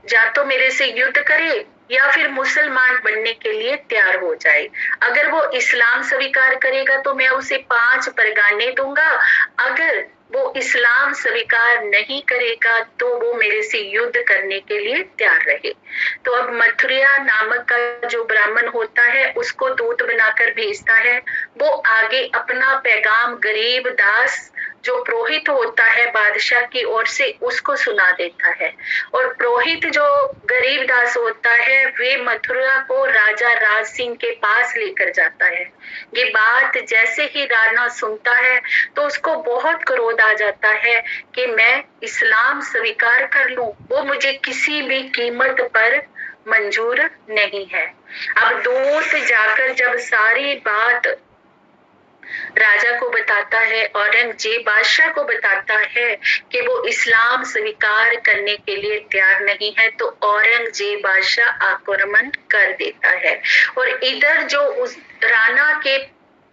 या तो मेरे से युद्ध करे या फिर मुसलमान बनने के लिए तैयार हो जाए। अगर वो इस्लाम स्वीकार करेगा तो मैं उसे 5 परगाने दूंगा, अगर वो इस्लाम स्वीकार नहीं करेगा तो वो मेरे से युद्ध करने के लिए तैयार रहे। तो अब मथुरा नामक का जो ब्राह्मण होता है उसको दूत बनाकर भेजता है। वो आगे अपना पैगाम गरीब दास जो पुरोहित होता है बादशाह की ओर से उसको सुना देता है, और पुरोहित जो गरीब दास होता है वे मथुरा को राजा राज सिंह के पास लेकर जाता है। ये बात जैसे ही राणा सुनता है तो उसको बहुत क्रोध आ जाता है कि मैं इस्लाम स्वीकार कर लूं, वो मुझे किसी भी कीमत पर मंजूर नहीं है। अब दूत जाकर जब सारी बात राजा को बताता है, औरंगजेब बादशाह को बताता है कि वो इस्लाम स्वीकार करने के लिए तैयार नहीं है, तो औरंगजेब बादशाह आक्रमण कर देता है। और इधर जो उस राणा के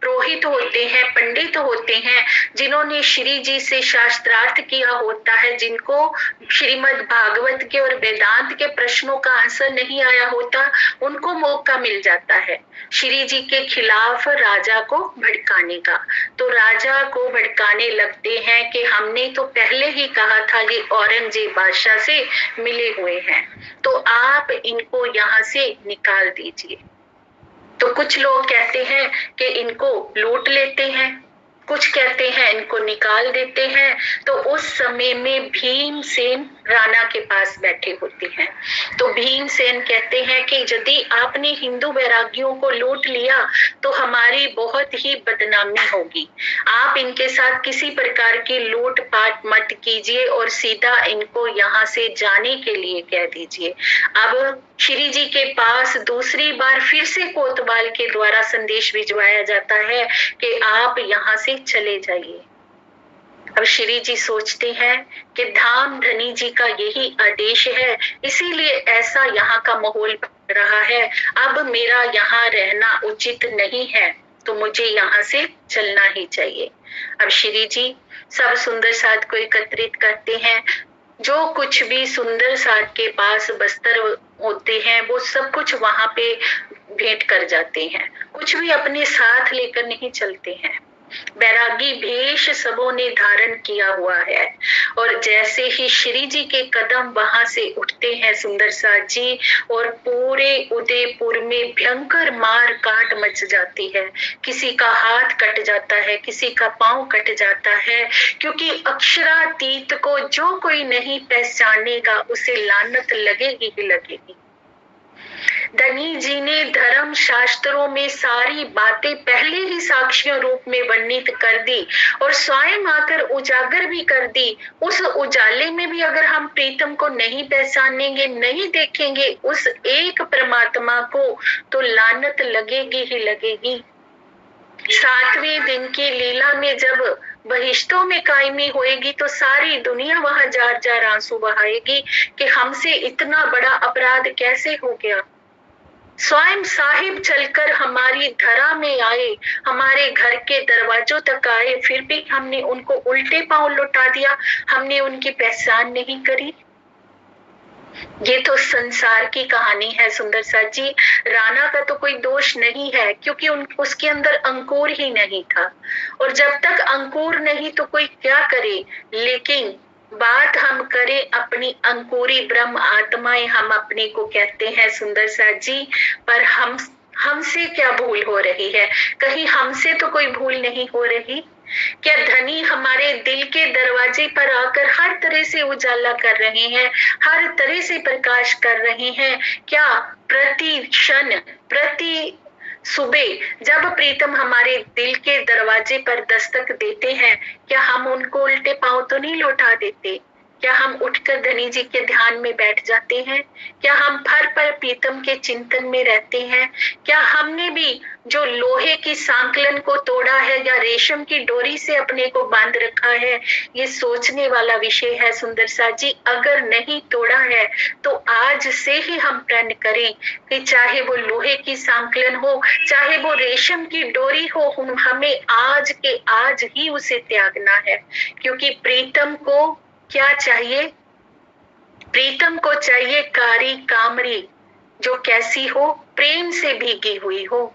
पुरोहित होते हैं, पंडित होते हैं, जिन्होंने श्री जी से शास्त्रार्थ किया होता है, जिनको श्रीमद् भागवत के और वेदांत के प्रश्नों का आंसर नहीं आया होता, उनको मौका मिल जाता है श्री जी के खिलाफ राजा को भड़काने का। तो राजा को भड़काने लगते हैं कि हमने तो पहले ही कहा था ये औरंगजेब बादशाह से मिले हुए हैं, तो आप इनको यहाँ से निकाल दीजिए। तो कुछ लोग कहते हैं कि इनको लूट लेते हैं, कुछ कहते हैं इनको निकाल देते हैं। तो उस समय में भीमसेन राणा के पास बैठे होते हैं। तो भीमसेन कहते हैं कि यदि आपने हिंदू वैरागियों को लूट लिया तो हमारी बहुत ही बदनामी होगी। आप इनके साथ किसी प्रकार की लूट पाट मत कीजिए और सीधा इनको यहाँ से जाने के लिए कह दीजिए। अब श्री जी के पास दूसरी बार फिर से कोतवाल के द्वारा संदेश भिजवाया जाता है कि आप यहाँ से चले जाइए। अब श्री जी सोचते हैं कि धाम धनी जी का यही आदेश है, इसीलिए ऐसा यहाँ का माहौल बन रहा है। अब मेरा यहाँ रहना उचित नहीं है, तो मुझे यहाँ से चलना ही चाहिए। अब श्री जी सब सुंदर साध को एकत्रित करते हैं। जो कुछ भी सुंदर साध के पास बस्तर होते हैं वो सब कुछ वहां पे भेंट कर जाते हैं। कुछ भी अपने साथ लेकर नहीं चलते हैं। बैरागी भेष सबों ने धारण किया हुआ है। और जैसे ही श्री जी के कदम वहां से उठते हैं सुंदर साध जी, और पूरे उदयपुर में भयंकर मार काट मच जाती है। किसी का हाथ कट जाता है, किसी का पांव कट जाता है, क्योंकि अक्षरातीत को जो कोई नहीं पहचानेगा उसे लानत लगेगी ही लगेगी। धनी जी ने धर्म शास्त्रों में सारी बातें पहले ही साक्ष्यों रूप में वर्णित कर दी और स्वयं आकर उजागर भी कर दी। उस उजाले में भी अगर हम प्रीतम को नहीं पहचानेंगे, नहीं देखेंगे उस एक परमात्मा को, तो लानत लगेगी ही लगेगी। 7वें दिन की लीला में जब बहिश्तों में कायमी होएगी तो सारी दुनिया वहां जार जार आंसू बहाएगी कि हमसे इतना बड़ा अपराध कैसे हो गया। स्वयं साहिब चलकर हमारी धरा में आए, हमारे घर के दरवाजों तक आए, फिर भी हमने उनको उल्टे पांव लौटा दिया, हमने उनकी पहचान नहीं करी। ये तो संसार की कहानी है सुंदर साथ जी। राणा का तो कोई दोष नहीं है, क्योंकि उसके अंदर अंकुर ही नहीं था, और जब तक अंकुर नहीं तो कोई क्या करे। लेकिन बात हम करें अपनी अंकुरी ब्रह्म आत्माएं, हम अपने को कहते हैं सुंदर साथ जी, पर हमसे क्या भूल हो रही है? कहीं हमसे तो कोई भूल नहीं हो रही? क्या धनी हमारे दिल के दरवाजे पर आकर हर तरह से उजाला कर रहे हैं, हर तरह से प्रकाश कर रहे हैं? क्या प्रति क्षण, प्रति सुबह जब प्रीतम हमारे दिल के दरवाजे पर दस्तक देते हैं, क्या हम उनको उल्टे पांव तो नहीं लौटा देते? क्या हम उठकर धनी जी के ध्यान में बैठ जाते हैं? क्या हम भर पर प्रीतम के चिंतन में रहते हैं? क्या हमने भी जो लोहे की सांकलन को तोड़ा है या रेशम की डोरी से अपने को बांध रखा है? ये सोचने वाला विषय है सुंदर साथ जी। अगर नहीं तोड़ा है तो आज से ही हम प्रण करें कि चाहे वो लोहे की सांकलन हो, चाहे वो रेशम की डोरी हो, हमें आज के आज ही उसे त्यागना है। क्योंकि प्रीतम को क्या चाहिए? प्रीतम को चाहिए कारी कामरी, जो कैसी हो? प्रेम से भीगी हुई हो,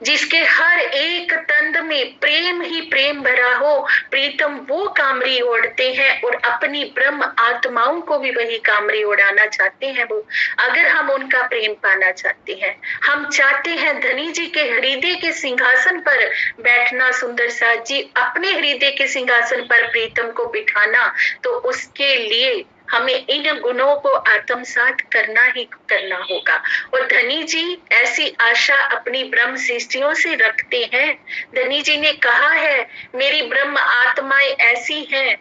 जिसके हर एक तंद में प्रेम ही प्रेम भरा हो। प्रीतम वो कामरी ओढ़ते हैं और अपनी ब्रह्म आत्माओं को भी वही कामरी उड़ाना चाहते हैं वो। अगर हम उनका प्रेम पाना चाहते हैं, हम चाहते हैं धनी जी के हृदय के सिंहासन पर बैठना सुंदर साथ जी, अपने हृदय के सिंहासन पर प्रीतम को बिठाना, तो उसके लिए हमें इन गुणों को आत्मसात करना ही करना होगा। और धनी जी ऐसी आशा अपनी ब्रह्म सृष्टियों से रखते हैं। धनी जी ने कहा है, मेरी ब्रह्म आत्माएं ऐसी हैं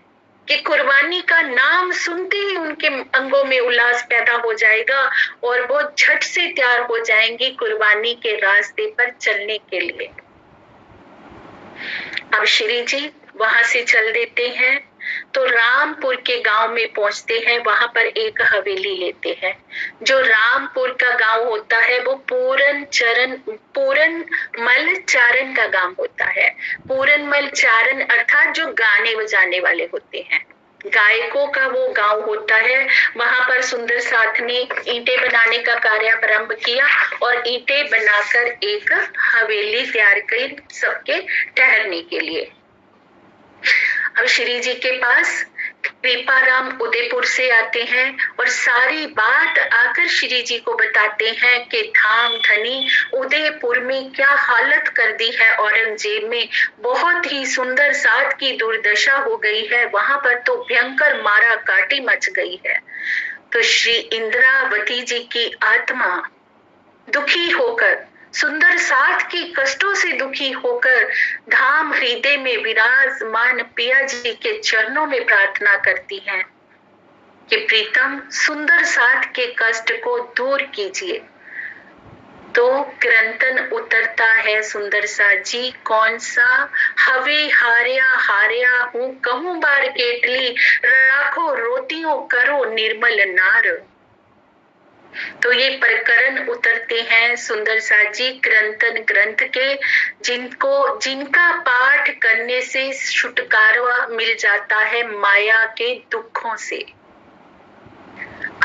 कि कुर्बानी का नाम सुनते ही उनके अंगों में उल्लास पैदा हो जाएगा और वो झट से तैयार हो जाएंगी कुर्बानी के रास्ते पर चलने के लिए। अब श्री जी वहां से चल देते हैं। तो रामपुर के गांव में पहुंचते हैं, वहां पर एक हवेली लेते हैं। जो रामपुर का गांव होता है वो पूरनमल चारण का गांव होता है। पूरनमल चारण अर्थात जो गाने बजाने वाले होते हैं, गायकों का वो गांव होता है। वहां पर सुंदर साथ ने ईंटें बनाने का कार्य आरंभ किया और ईंटें बनाकर एक हवेली तैयार की सबके ठहरने के लिए। अब श्री जी के पास कृपाराम उदयपुर से आते हैं और सारी बात आकर श्री जी को बताते हैं कि धाम धनी उदयपुर में क्या हालत कर दी है औरंगजेब में, बहुत ही सुंदर साथ की दुर्दशा हो गई है, वहां पर तो भयंकर मारा काटी मच गई है। तो श्री इंद्रावती जी की आत्मा दुखी होकर, सुंदर साथ के कष्टों से दुखी होकर धाम हृदय में विराजमान पिया जी के चरणों में प्रार्थना करती हैं कि प्रीतम सुंदर साथ के कष्ट को दूर कीजिए। तो क्रंतन उतरता है सुंदर साथ जी, कौन सा? हवे हारिया हारिया हूँ कहूँ बार केटली, राखो रोटियों करो निर्मल नार। तो ये प्रकरण उतरते हैं सुंदर साथ जी क्रंतन ग्रंथ के, जिनका पाठ करने से छुटकारा मिल जाता है माया के दुखों से।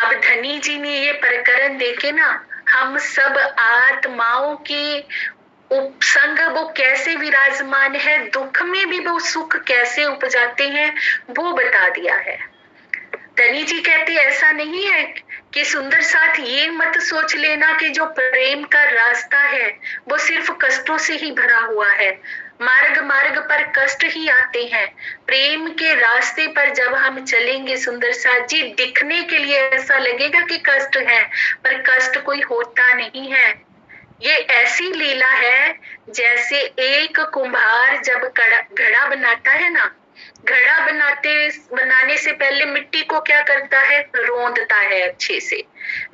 अब धनी जी ने ये प्रकरण देखे ना, हम सब आत्माओं के उपसंग वो कैसे विराजमान है, दुख में भी वो सुख कैसे उपजाते हैं, वो बता दिया है। धनी जी कहते ऐसा नहीं है कि सुंदर साथ ये मत सोच लेना कि जो प्रेम का रास्ता है वो सिर्फ कष्टों से ही भरा हुआ है। मार्ग मार्ग पर कष्ट ही आते हैं। प्रेम के रास्ते पर जब हम चलेंगे सुंदर साथ जी, दिखने के लिए ऐसा लगेगा कि कष्ट है, पर कष्ट कोई होता नहीं है। ये ऐसी लीला है जैसे एक कुम्हार जब घड़ा बनाता है ना, घड़ा बनाने से पहले मिट्टी को क्या करता है? रोंदता है, अच्छे से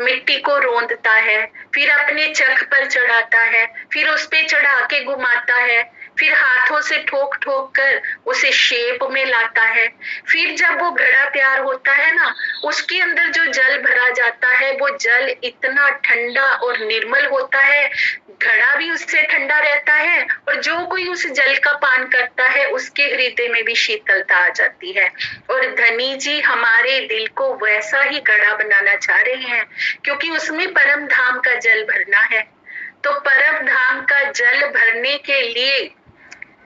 मिट्टी को रोंदता है, फिर अपने चक पर चढ़ाता है, फिर उस पे चढ़ा के घुमाता है, फिर हाथों से ठोक ठोक कर उसे शेप में लाता है। फिर जब वो घड़ा तैयार होता है ना, उसके अंदर जो जल भरा जाता है वो जल इतना ठंडा और निर्मल होता है, घड़ा भी उससे ठंडा रहता है और जो कोई उस जल का पान करता है उसके हृदय में भी शीतलता आ जाती है। और धनी जी हमारे दिल को वैसा ही घड़ा बनाना चाह रहे हैं, क्योंकि उसमें परम धाम का जल भरना है। तो परम धाम का जल भरने के लिए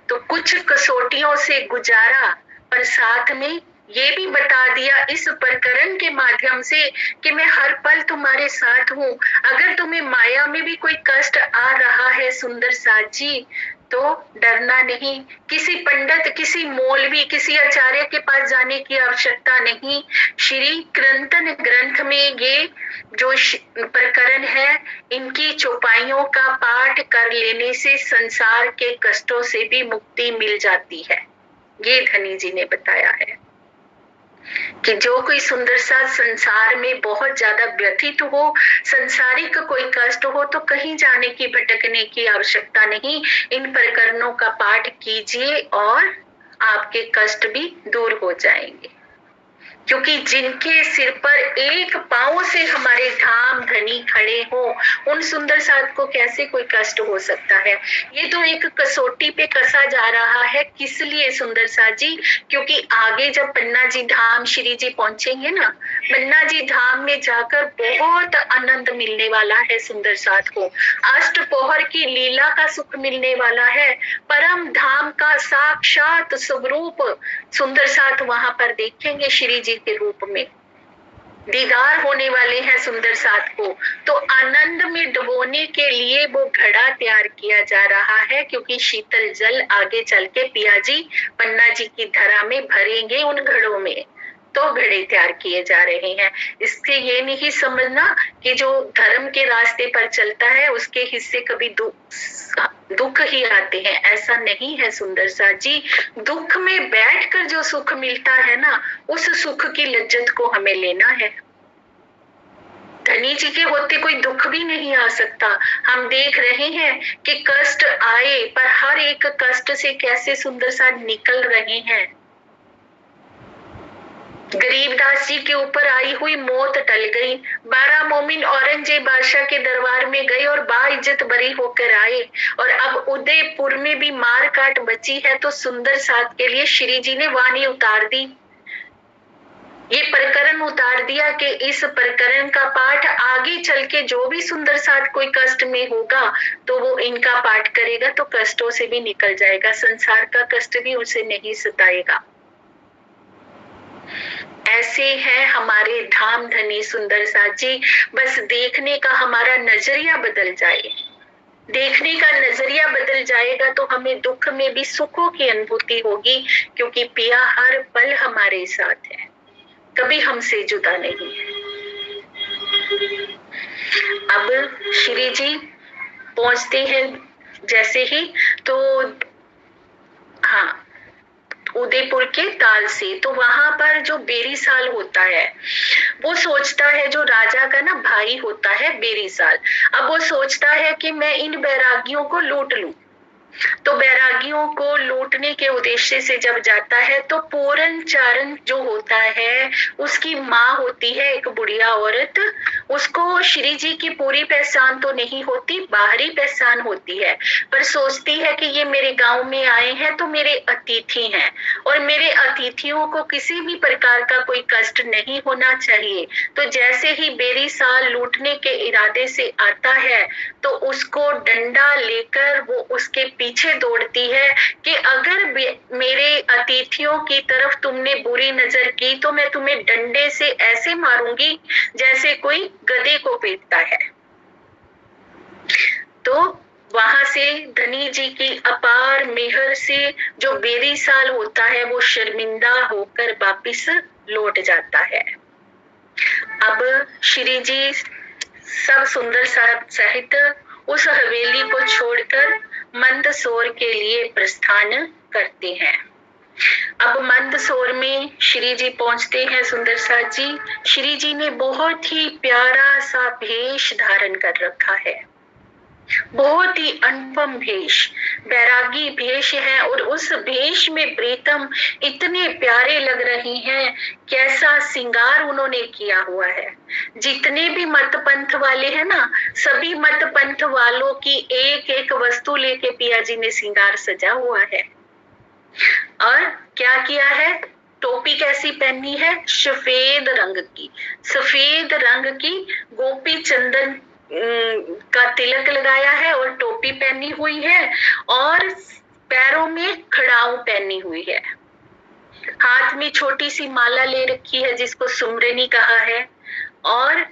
तो कुछ कसौटियों से गुजारा, पर साथ में ये भी बता दिया इस प्रकरण के माध्यम से कि मैं हर पल तुम्हारे साथ हूँ। अगर तुम्हें माया में भी कोई कष्ट आ रहा है सुंदर साथ जी, तो डरना नहीं। किसी पंडित, किसी मौलवी, किसी आचार्य के पास जाने की आवश्यकता नहीं। श्री क्रंतन ग्रंथ में ये जो प्रकरण है, इनकी चौपाइयों का पाठ कर लेने से संसार के कष्टों से भी मुक्ति मिल जाती है। ये धनी जी ने बताया है कि जो कोई सुंदर सा संसार में बहुत ज्यादा व्यथित हो, संसारिक कोई कष्ट हो, तो कहीं जाने की, भटकने की आवश्यकता नहीं। इन प्रकरणों का पाठ कीजिए और आपके कष्ट भी दूर हो जाएंगे। क्योंकि जिनके सिर पर एक पांव से हमारे धाम धनी खड़े हो, उन सुंदर साथ को कैसे कोई कष्ट हो सकता है। ये तो एक कसौटी पे कसा जा रहा है। किस लिए सुंदर साथ जी? क्योंकि आगे जब पन्ना जी धाम श्री जी पहुंचेंगे ना, पन्ना जी धाम में जाकर बहुत आनंद मिलने वाला है सुंदर साथ को। अष्टपहर की लीला का सुख मिलने वाला है। परम धाम का साक्षात स्वरूप सुंदर साथ वहां पर देखेंगे। श्री जी के रूप में दीदार होने वाले हैं सुंदर साथ को। तो आनंद में डुबोने के लिए वो घड़ा तैयार किया जा रहा है, क्योंकि शीतल जल आगे चल के पिया जी पन्ना जी की धरा में भरेंगे उन घड़ों में। तो घड़े तैयार किए जा रहे हैं। इससे ये नहीं समझना कि जो धर्म के रास्ते पर चलता है उसके हिस्से कभी दुख ही आते हैं, ऐसा नहीं है सुंदर साथ जी। दुख में बैठकर जो सुख मिलता है ना, उस सुख की लज्जत को हमें लेना है। धनी जी के होते कोई दुख भी नहीं आ सकता। हम देख रहे हैं कि कष्ट आए, पर हर एक कष्ट से कैसे सुंदर साथ निकल रहे हैं। गरीबदास जी के ऊपर आई हुई मौत टल गई। 12 मोमिन औरंगजेब बादशाह के दरबार में गए और बाइज्जत बरी होकर आए। और अब उदयपुर में भी मार काट बची है तो सुंदर साथ के लिए श्री जी ने वाणी उतार दी, ये प्रकरण उतार दिया कि इस प्रकरण का पाठ आगे चल के जो भी सुंदर साथ कोई कष्ट में होगा तो वो इनका पाठ करेगा तो कष्टों से भी निकल जाएगा, संसार का कष्ट भी उसे नहीं सताएगा। ऐसे है हमारे धाम धनी सुंदर साथ जी। बस देखने का हमारा नजरिया बदल जाए, देखने का नजरिया बदल जाएगा तो हमें दुख में भी सुखों की अनुभूति होगी, क्योंकि पिया हर पल हमारे साथ है, कभी हमसे जुदा नहीं है। अब श्री जी पहुंचते हैं जैसे ही तो हाँ उदयपुर के ताल से, तो वहां पर जो बेरीसाल होता है वो सोचता है, जो राजा का ना भाई होता है बेरीसाल, अब वो सोचता है कि मैं इन बैरागियों को लूट लूं। तो बैरागियों को लूटने के उद्देश्य से जब जाता है तो पूरन चारण जो होता है उसकी माँ होती है एक बुढ़िया औरत, उसको श्री जी की पूरी पहचान तो नहीं होती, बाहरी पहचान होती है, पर सोचती है कि ये मेरे गांव में आए हैं तो मेरे अतिथि हैं और मेरे अतिथियों को किसी भी प्रकार का कोई कष्ट नहीं होना चाहिए। तो जैसे ही बेरीसाल लूटने के इरादे से आता है तो उसको डंडा लेकर वो उसके पीछे दौड़ती है कि अगर मेरे अतिथियों की तरफ तुमने बुरी नजर की तो मैं तुम्हें डंडे से ऐसे मारूंगी जैसे कोई गधे को पीटता है। तो वहां से धनी जी की अपार मेहर से जो बेरीसाल होता है वो शर्मिंदा होकर वापिस लौट जाता है। अब श्री जी सब सुंदर सहित उस हवेली को छोड़कर मंदसौर के लिए प्रस्थान करते हैं। अब मंदसौर में श्री जी पहुंचते हैं सुंदर साथ जी। श्री जी ने बहुत ही प्यारा सा भेष धारण कर रखा है, बहुत ही अनुपम भेष, बैरागी भेष है और उस भेष में प्रीतम इतने प्यारे लग रहे हैं, कैसा श्रृंगार उन्होंने किया हुआ है। जितने भी मत पंथ वाले हैं ना, सभी मत पंथ वालों की एक एक वस्तु लेके पिया जी ने श्रृंगार सजा हुआ है। और क्या किया है, टोपी कैसी पहनी है, सफेद रंग की, सफेद रंग की गोपी चंदन का तिलक लगाया है और टोपी पहनी हुई है और पैरों में खड़ाऊ पहनी हुई है, हाथ में छोटी सी माला ले रखी है जिसको सुमरनी कहा है और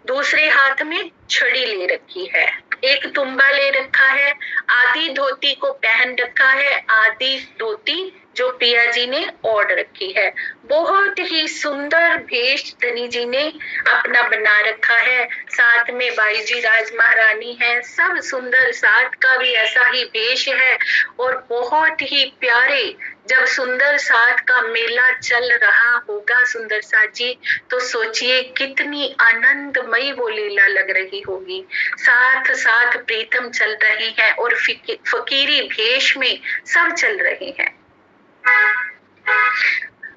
दूसरे हाथ में छड़ी ले रखी है, एक तुम्बा ले रखा है, आधी धोती को पहन रखा है, आधी धोती जो पिया जी ने ओढ़ रखी है। बहुत ही सुंदर भेष धनी जी ने अपना बना रखा है, साथ में बाई जी राज महारानी है, सब सुंदर साथ का भी ऐसा ही भेष है और बहुत ही प्यारे। जब सुंदर साथ का मेला चल रहा होगा सुंदर साथ जी, तो सोचिए कितनी आनंदमयी वो लीला लग रही होगी। साथ साथ प्रीतम चल रहे हैं और फकीरी भेष में सब चल रहे हैं।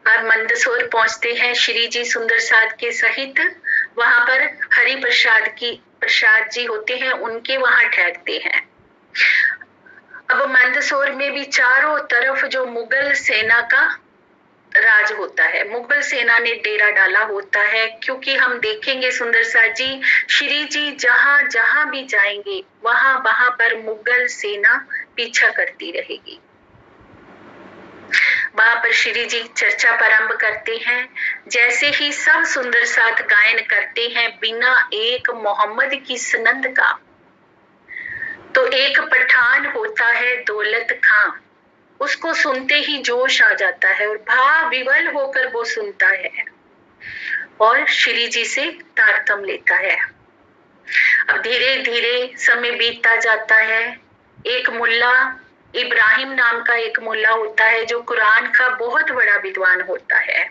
और मंदसौर पहुंचते हैं श्री जी सुंदर साथ के सहित, वहां पर हरि प्रसाद जी होते हैं, उनके वहां ठहरते हैं। अब मंदसौर में भी चारों तरफ जो मुगल सेना का राज होता है, मुगल सेना ने डेरा डाला होता है, क्योंकि हम देखेंगे सुंदर साथ जी, श्री जी जहां जहां भी जाएंगे वहां वहां पर मुगल सेना पीछा करती रहेगी। वहां पर श्री जी चर्चा प्रारंभ करते हैं। जैसे ही सब सुंदर साथ गायन करते हैं बिना एक मोहम्मद की सनंद का, तो एक पठान होता है दौलत खां, उसको सुनते ही जोश आ जाता है और भाव विवल होकर वो सुनता है और श्री जी से तारतम लेता है। अब धीरे धीरे समय बीतता जाता है। एक मुल्ला इब्राहिम नाम का एक मुल्ला होता है जो कुरान का बहुत बड़ा विद्वान होता है।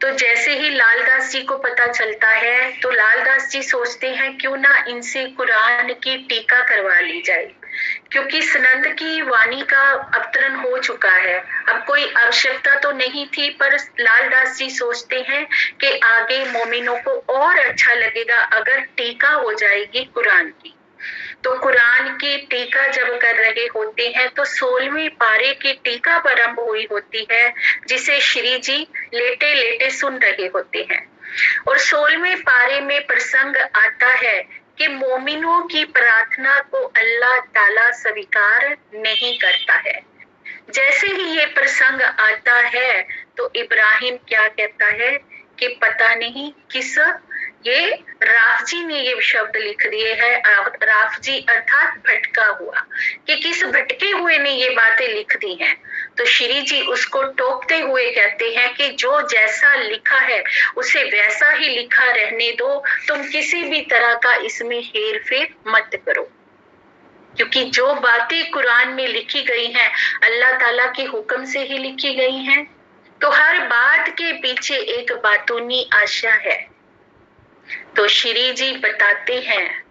तो जैसे ही लालदास जी को पता चलता है तो लालदास जी सोचते हैं क्यों ना इनसे कुरान की टीका करवा ली जाए, क्योंकि सनंद की वाणी का अवतरण हो चुका है, अब कोई आवश्यकता तो नहीं थी। पर लालदास जी सोचते हैं कि आगे मोमिनों को और अच्छा लगेगा अगर टीका हो जाएगी कुरान की। तो कुरान की टीका जब कर रहे होते हैं तो 16वें पारे की टीका प्रारंभ हुई होती है, जिसे श्री जी लेटे लेटे सुन रहे होते हैं। और 16वें पारे में प्रसंग आता है कि मोमिनों की प्रार्थना को अल्लाह ताला स्वीकार नहीं करता है। जैसे ही ये प्रसंग आता है तो इब्राहिम क्या कहता है कि पता नहीं किस, ये राफ जी ने ये शब्द लिख दिए हैं, राफ जी अर्थात भटका हुआ, कि किस भटके हुए ने ये बातें लिख दी हैं। तो श्री जी उसको टोकते हुए कहते हैं कि जो जैसा लिखा है उसे वैसा ही लिखा रहने दो, तुम किसी भी तरह का इसमें हेर फेर मत करो, क्योंकि जो बातें कुरान में लिखी गई हैं अल्लाह ताला के हुक्म से ही लिखी गई हैं। तो हर बात के पीछे एक बातूनी आशा है। तो श्री जी बताते हैं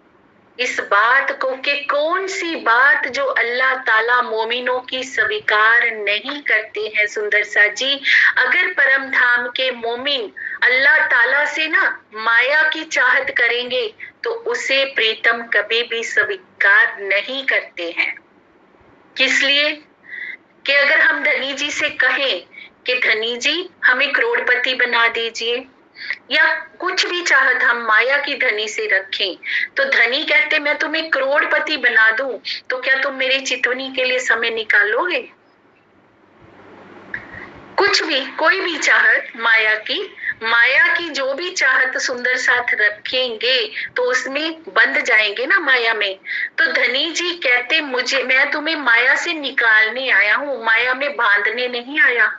इस बात को कि कौन सी बात जो अल्लाह ताला मोमिनों की स्वीकार नहीं करते हैं। सुंदर सा जी, अगर परम धाम के मोमिन अल्लाह ताला से ना माया की चाहत करेंगे तो उसे प्रीतम कभी भी स्वीकार नहीं करते हैं। किस लिए कि अगर हम धनी जी से कहें कि धनी जी हमें करोड़पति बना दीजिए, या कुछ भी चाहत हम माया की धनी से रखें, तो धनी कहते मैं तुम्हें करोड़पति बना दूं, तो क्या तुम मेरी चितवनी के लिए समय निकालोगे? कुछ भी, कोई भी चाहत माया की जो भी चाहत सुंदर साथ रखेंगे तो उसमें बंध जाएंगे ना माया में। तो धनी जी कहते मैं तुम्हें माया से निकालने आया हूं, माया में बांधने नहीं आया।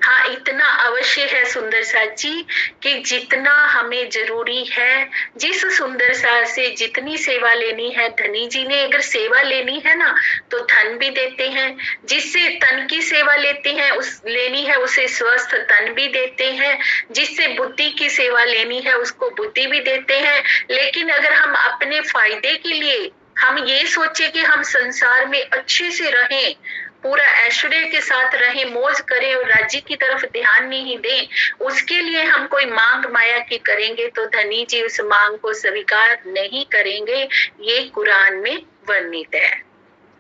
हाँ, इतना अवश्य है सुंदर सा जी कि जितना हमें जरूरी है, जिस सुंदर सा से जितनी सेवा लेनी है, धनी जी ने अगर सेवा लेनी है ना तो धन भी देते हैं, जिससे तन की सेवा लेते हैं लेनी है उसे स्वस्थ तन भी देते हैं, जिससे बुद्धि की सेवा लेनी है उसको बुद्धि भी देते हैं। लेकिन अगर हम अपने फायदे के लिए हम ये सोचे कि हम संसार में अच्छे से रहें, पूरा ऐश्वर्य के साथ रहें, मौज करें और राज्य की तरफ ध्यान नहीं दें, उसके लिए हम कोई मांग माया की करेंगे तो धनी जी उस मांग को स्वीकार नहीं करेंगे। ये कुरान में वर्णित है।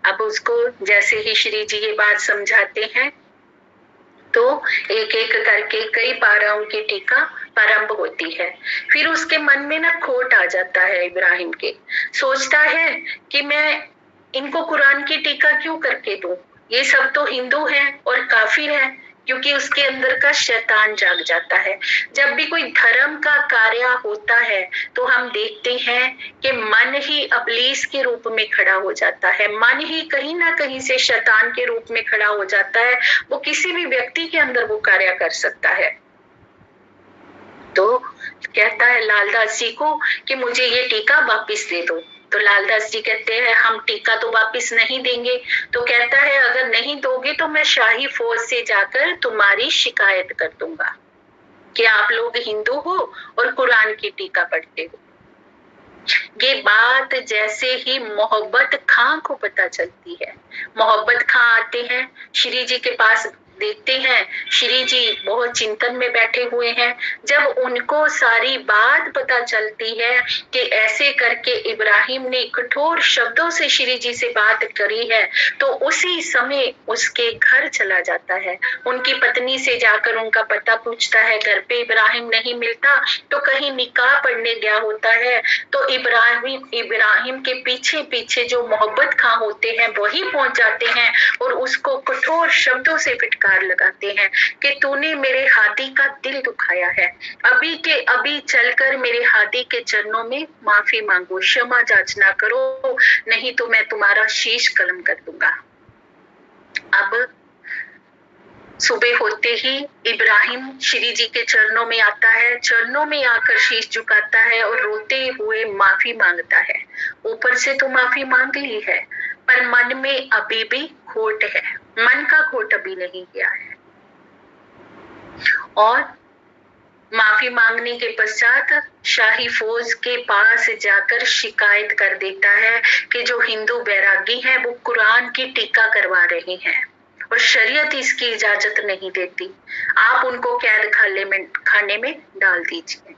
अब उसको जैसे ही श्री जी ये बात समझाते हैं तो एक एक करके कई पाराओं की टीका प्रारंभ होती है। फिर उसके मन में ना खोट आ जाता है, इब्राहिम के सोचता है कि मैं इनको कुरान की टीका क्यों करके दूं, ये सब तो हिंदू हैं और काफिर हैं, क्योंकि उसके अंदर का शैतान जाग जाता है। जब भी कोई धर्म का कार्य होता है तो हम देखते हैं कि मन ही इब्लीस के रूप में खड़ा हो जाता है, मन ही कहीं ना कहीं से शैतान के रूप में खड़ा हो जाता है। वो किसी भी व्यक्ति के अंदर वो कार्य कर सकता है। तो कहता है लालदास जी को कि मुझे ये टीका वापिस दे दो। तो लालदास जी कहते हैं हम टीका तो वापिस नहीं देंगे। तो कहता है अगर नहीं दोगे तो मैं शाही फौज से जाकर तुम्हारी शिकायत कर दूंगा कि आप लोग हिंदू हो और कुरान की टीका पढ़ते हो। ये बात जैसे ही मोहब्बत खां को पता चलती है, मोहब्बत खां आते हैं श्री जी के पास, देखते हैं श्री जी बहुत चिंतन में बैठे हुए हैं। जब उनको सारी बात पता चलती है कि ऐसे करके इब्राहिम ने कठोर शब्दों से श्री जी से बात करी है, तो उसी समय उसके घर चला जाता है, उनकी पत्नी से जाकर उनका पता पूछता है। घर पे इब्राहिम नहीं मिलता तो कहीं निकाह पढ़ने गया होता है। तो इब्राहिम के पीछे पीछे जो मोहब्बत खां होते हैं वही पहुंच जाते हैं और उसको कठोर शब्दों से फिटकार लगाते हैं कि तूने मेरे हाथी का दिल दुखाया है, अभी के अभी चलकर मेरे हाथी के चरणों में माफी मांगो, क्षमा याचना करो, नहीं तो मैं तुम्हारा शीश कलम कर दूंगा। अब सुबह होते ही इब्राहिम श्री जी के चरणों में आता है, चरणों में आकर शीश झुकाता है और रोते हुए माफी मांगता है। ऊपर से तो माफी मांग ली है पर मन में अभी भी खोट है, मन का खोट अभी नहीं गया है। और माफी मांगने के पश्चात शाही फौज के पास जाकर शिकायत कर देता है कि जो हिंदू बैरागी हैं वो कुरान की टीका करवा रहे हैं और शरीयत इसकी इजाजत नहीं देती, आप उनको कैद खाने में डाल दीजिए।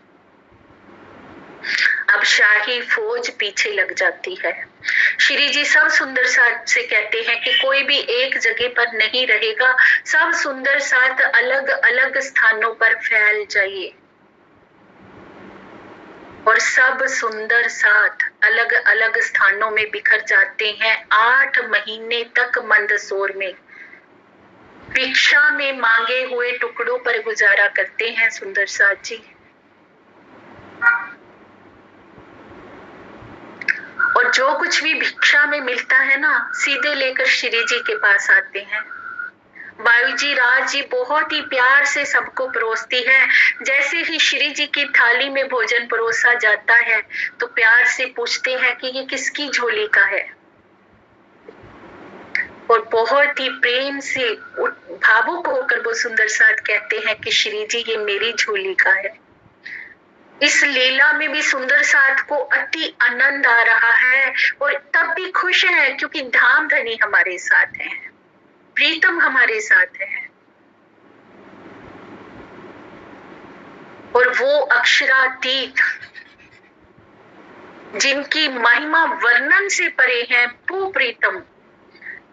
अब शाही फौज पीछे लग जाती है। श्री जी सब सुंदर साथ से कहते हैं कि कोई भी एक जगह पर नहीं रहेगा, सब सुंदर साथ अलग अलग स्थानों पर फैल जाइए। और सब सुंदर साथ अलग अलग स्थानों में बिखर जाते हैं। 8 महीने तक मंदसौर में भिक्षा में मांगे हुए टुकड़ों पर गुजारा करते हैं सुंदर साथ जी। और जो कुछ भी भिक्षा में मिलता है ना, सीधे लेकर श्री जी के पास आते हैं। बायू जी राज जी बहुत ही प्यार से सबको परोसती है। जैसे ही श्री जी की थाली में भोजन परोसा जाता है तो प्यार से पूछते हैं कि ये किसकी झोली का है, और बहुत ही प्रेम से भावुक होकर वो सुंदर साथ कहते हैं कि श्री जी ये मेरी झोली का है। इस लीला में भी सुंदर साथ को अति आनंद आ रहा है और तब भी खुश है क्योंकि धाम धनी हमारे साथ है, प्रीतम हमारे साथ है। और वो अक्षरातीत जिनकी महिमा वर्णन से परे है, वो प्रीतम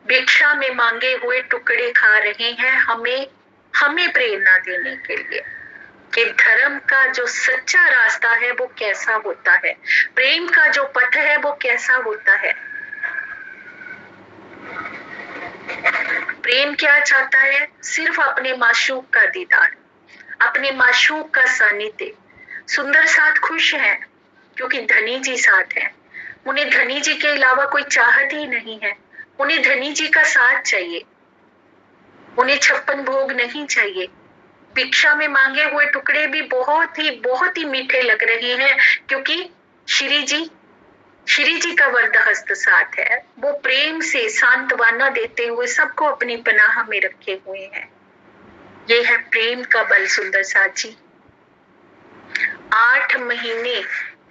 भिक्षा में मांगे हुए टुकड़े खा रहे हैं हमें प्रेरणा देने के लिए कि धर्म का जो सच्चा रास्ता है वो कैसा होता है, प्रेम का जो पथ है वो कैसा होता है। प्रेम क्या चाहता है? सिर्फ अपने माशूक का दीदार, अपने माशूक का सानिध्य। सुंदर साथ खुश है क्योंकि धनी जी साथ है। उन्हें धनी जी के अलावा कोई चाहत ही नहीं है। उन्हें धनी जी का साथ चाहिए, उन्हें 56 भोग नहीं चाहिए। भिक्षा में मांगे हुए टुकड़े भी बहुत ही मीठे लग रहे हैं क्योंकि श्री जी का वरदहस्त साथ है। वो प्रेम से सांत्वना देते हुए सबको अपनी पनाह में रखे हुए हैं। ये है प्रेम का बल सुंदर साथ जी। 8 महीने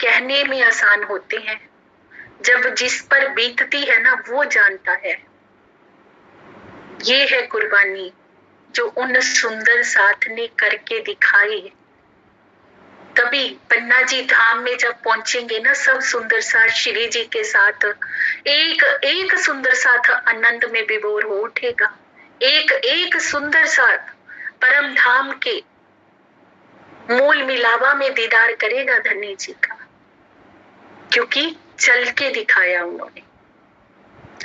कहने में आसान होते हैं, जब जिस पर बीतती है ना वो जानता है। ये है कुर्बानी जो उन सुंदर साथ ने करके दिखाई। तभी पन्ना जी धाम में जब पहुंचेंगे ना सब सुंदर साथ श्री जी के साथ, एक सुंदर साथ आनंद में विभोर हो उठेगा। एक सुंदर साथ परम धाम के मूल मिलावा में दीदार करेगा धनी जी का, क्योंकि चल के दिखाया उन्होंने,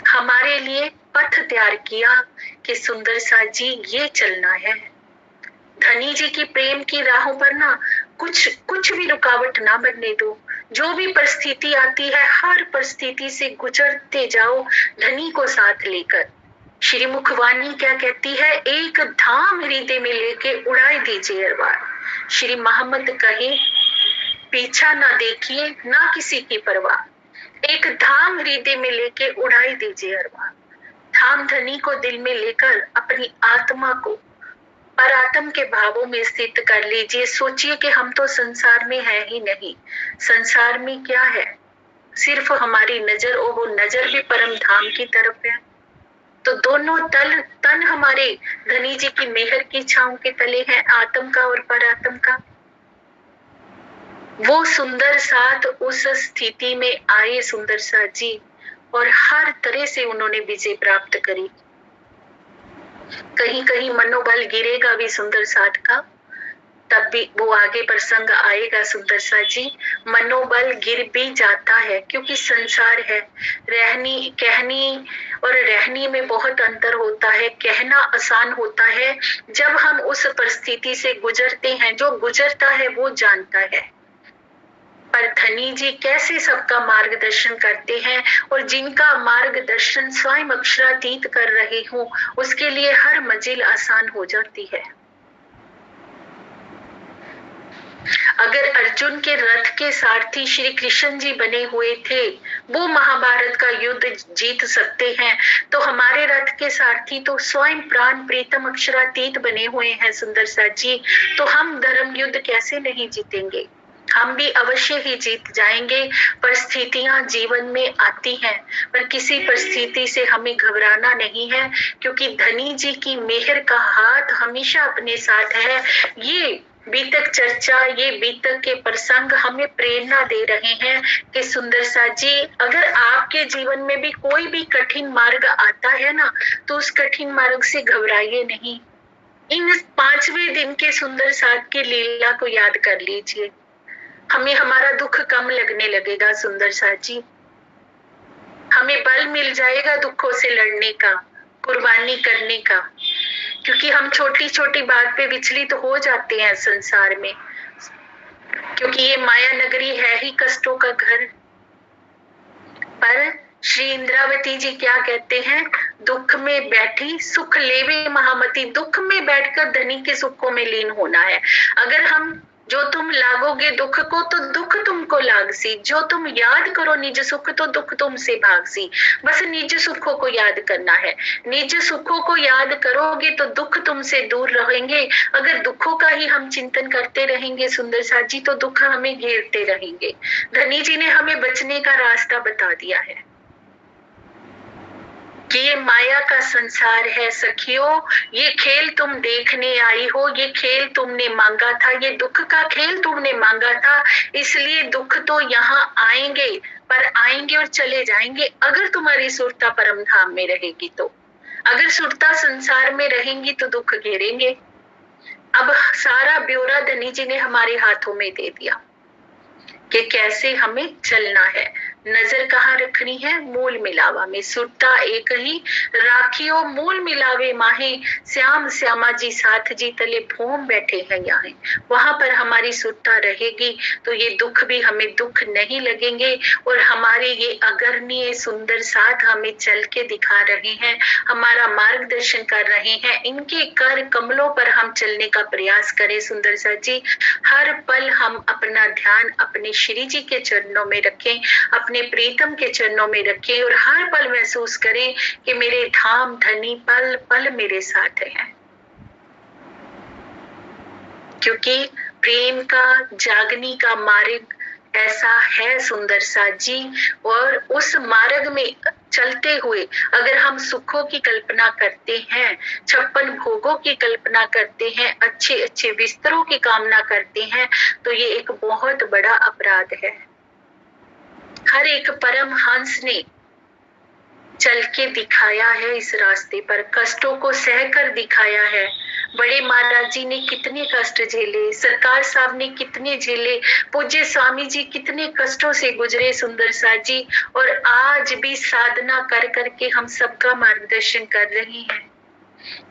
हमारे लिए पथ तैयार किया कि सुंदर साथ जी ये चलना है। धनी जी की प्रेम की राहों पर ना कुछ भी रुकावट ना बनने दो। जो भी परिस्थिति आती है हर परिस्थिति से गुजरते जाओ धनी को साथ लेकर। श्री मुखवाणी क्या कहती है? एक धाम हृदय में लेके उड़ाई दीजिए अरबार। श्री मोहम्मद कहे पीछा ना देखिए ना किसी की परवाह, एक धाम हृदय में लेके उड़ाई दीजिए अरबार। धाम धनी को दिल में लेकर अपनी आत्मा को परात्म के भावों में स्थित कर लीजिए। सोचिए कि हम तो संसार में है ही नहीं, संसार में क्या है? सिर्फ हमारी नजर, और वो नजर भी परम धाम की तरफ है। तो दोनों तन हमारे धनी जी की मेहर की छांव के तले हैं, आत्म का और परात्म का। वो सुंदर साथ उस स्थिति में आए सुंदर साथ जी, और हर तरह से उन्होंने विजय प्राप्त करी। कहीं कहीं मनोबल गिरेगा भी सुंदर साथ का, तब भी वो आगे प्रसंग आएगा सुंदर साथ जी। मनोबल गिर भी जाता है क्योंकि संसार है, कहनी और रहनी में बहुत अंतर होता है। कहना आसान होता है जब हम उस परिस्थिति से गुजरते हैं, जो गुजरता है वो जानता है। पर धनी जी कैसे सबका मार्गदर्शन करते हैं, और जिनका मार्गदर्शन स्वयं अक्षरातीत कर रहे हो उसके लिए हर मंजिल आसान हो जाती है। अगर अर्जुन के रथ के सारथी श्री कृष्ण जी बने हुए थे, वो महाभारत का युद्ध जीत सकते हैं, तो हमारे रथ के सारथी तो स्वयं प्राण प्रीतम अक्षरातीत बने हुए हैं सुंदर सा जी। तो हम धर्म युद्ध कैसे नहीं जीतेंगे? हम भी अवश्य ही जीत जाएंगे। परिस्थितियां जीवन में आती हैं, पर किसी परिस्थिति से हमें घबराना नहीं है, क्योंकि धनी जी की मेहर का हाथ हमेशा अपने साथ है। ये बीतक चर्चा, ये बीतक के प्रसंग हमें प्रेरणा दे रहे हैं कि सुंदर सा जी, अगर आपके जीवन में भी कोई भी कठिन मार्ग आता है ना, तो उस कठिन मार्ग से घबराइए नहीं। इन 5वें दिन के सुंदर साथ की लीला को याद कर लीजिए, हमें हमारा दुख कम लगने लगेगा सुंदर साथ जी। हमें बल मिल जाएगा दुखों से लड़ने का, कुर्बानी करने का, क्योंकि हम छोटी छोटी बात पे विचलित हो जाते हैं संसार में, क्योंकि ये माया नगरी है ही कष्टों का घर। पर श्री इंद्रावती जी क्या कहते हैं? दुख में बैठी सुख लेवे महामती। दुख में बैठकर धनी के सुखों में लीन होना है। अगर हम जो तुम लागोगे दुख को, तो दुख तुमको लागसी। जो तुम याद करो निज सुख, तो दुख तुमसे भागसी। बस निज सुखों को याद करना है। निज सुखों को याद करोगे तो दुख तुमसे दूर रहेंगे। अगर दुखों का ही हम चिंतन करते रहेंगे सुंदर साथ जी, तो दुख हमें घेरते रहेंगे। धनी जी ने हमें बचने का रास्ता बता दिया है कि ये माया का संसार है सखियों, ये खेल तुम देखने आई हो, ये खेल तुमने मांगा था, ये दुख का खेल तुमने मांगा था, इसलिए दुख तो यहाँ आएंगे, पर आएंगे और चले जाएंगे अगर तुम्हारी सुरता परम धाम में रहेगी तो। अगर सुरता संसार में रहेंगी तो दुख घेरेंगे। अब सारा ब्यौरा धनी जी ने हमारे हाथों में दे दिया कि कैसे हमें चलना है। नजर कहाँ रखनी है? मूल मिलावा में। सुरता एक ही राखियो मूल मिलावे माहे, श्याम श्यामा जी साथ जी तले भूम बैठे हैं यहाँ। वहां पर हमारी सुरता रहेगी तो ये दुख भी हमें दुख नहीं लगेंगे, और हमारे ये अगर्णीय सुंदर साथ हमें चल के दिखा रहे हैं, हमारा मार्गदर्शन कर रहे हैं। इनके कर कमलों पर हम चलने का प्रयास करें सुंदर साथ जी। हर पल हम अपना ध्यान अपने श्री जी के चरणों में रखें, अपने प्रीतम के चरणों में रखें, और हर पल महसूस करें कि मेरे धाम धनी पल पल मेरे साथ हैं। क्योंकि प्रेम का जागनी का मार्ग ऐसा है सुंदर साथ जी, और उस मार्ग में चलते हुए अगर हम सुखों की कल्पना करते हैं, 56 भोगों की कल्पना करते हैं, अच्छे अच्छे बिस्तरों की कामना करते हैं, तो ये एक बहुत बड़ा अपराध है। हर एक परम हंस ने चल के दिखाया है इस रास्ते पर, कष्टों को सहकर दिखाया है। बड़े महाराज जी ने कितने कष्ट झेले, सरकार साहब ने कितने झेले, पूज्य स्वामी जी कितने कष्टों से गुजरे सुंदर साथ जी, और आज भी साधना कर करके हम सबका मार्गदर्शन कर रहे हैं।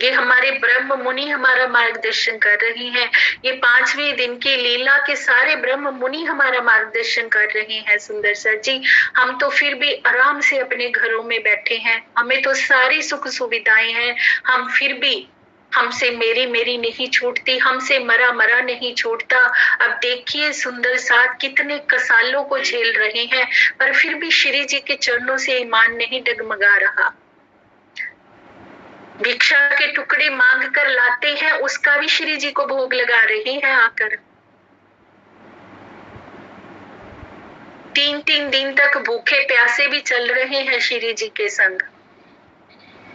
ये हमारे ब्रह्म मुनि हमारा मार्गदर्शन कर रहे हैं। ये 5वें दिन की लीला के सारे ब्रह्म मुनि हमारा मार्गदर्शन कर रहे हैं सुंदर सर जी। हम तो फिर भी आराम से अपने घरों में बैठे हैं, हमें तो सारी सुख सुविधाएं हैं, हम फिर भी हमसे मेरी मेरी नहीं छूटती, हमसे मरा मरा नहीं छूटता। अब देखिए सुंदर साथ कितने कसालों को झेल रहे हैं, पर फिर भी श्री जी के चरणों से ईमान नहीं डगमगा रहा। भिक्षा के टुकड़े मांग कर लाते हैं, उसका भी श्री जी को भोग लगा रहे हैं आकर। 3-3 दिन तक भूखे प्यासे भी चल रहे हैं श्री जी के संग,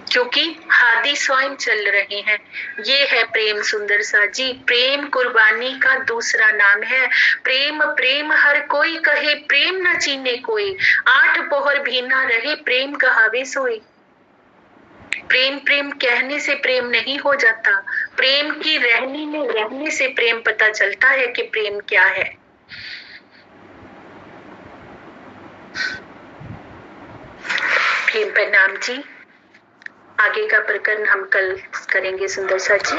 क्योंकि हादी स्वयं चल रहे हैं। ये है प्रेम सुंदर सा जी। प्रेम कुर्बानी का दूसरा नाम है। प्रेम प्रेम हर कोई कहे, प्रेम न चीने कोई, 8 पहर भी ना रहे, प्रेम कहावे सोई। प्रेम प्रेम कहने से प्रेम नहीं हो जाता, प्रेम की रहनी में रहने से प्रेम पता चलता है कि प्रेम क्या है। प्रेम प्रणाम जी। आगे का प्रकरण हम कल करेंगे सुंदर सा जी।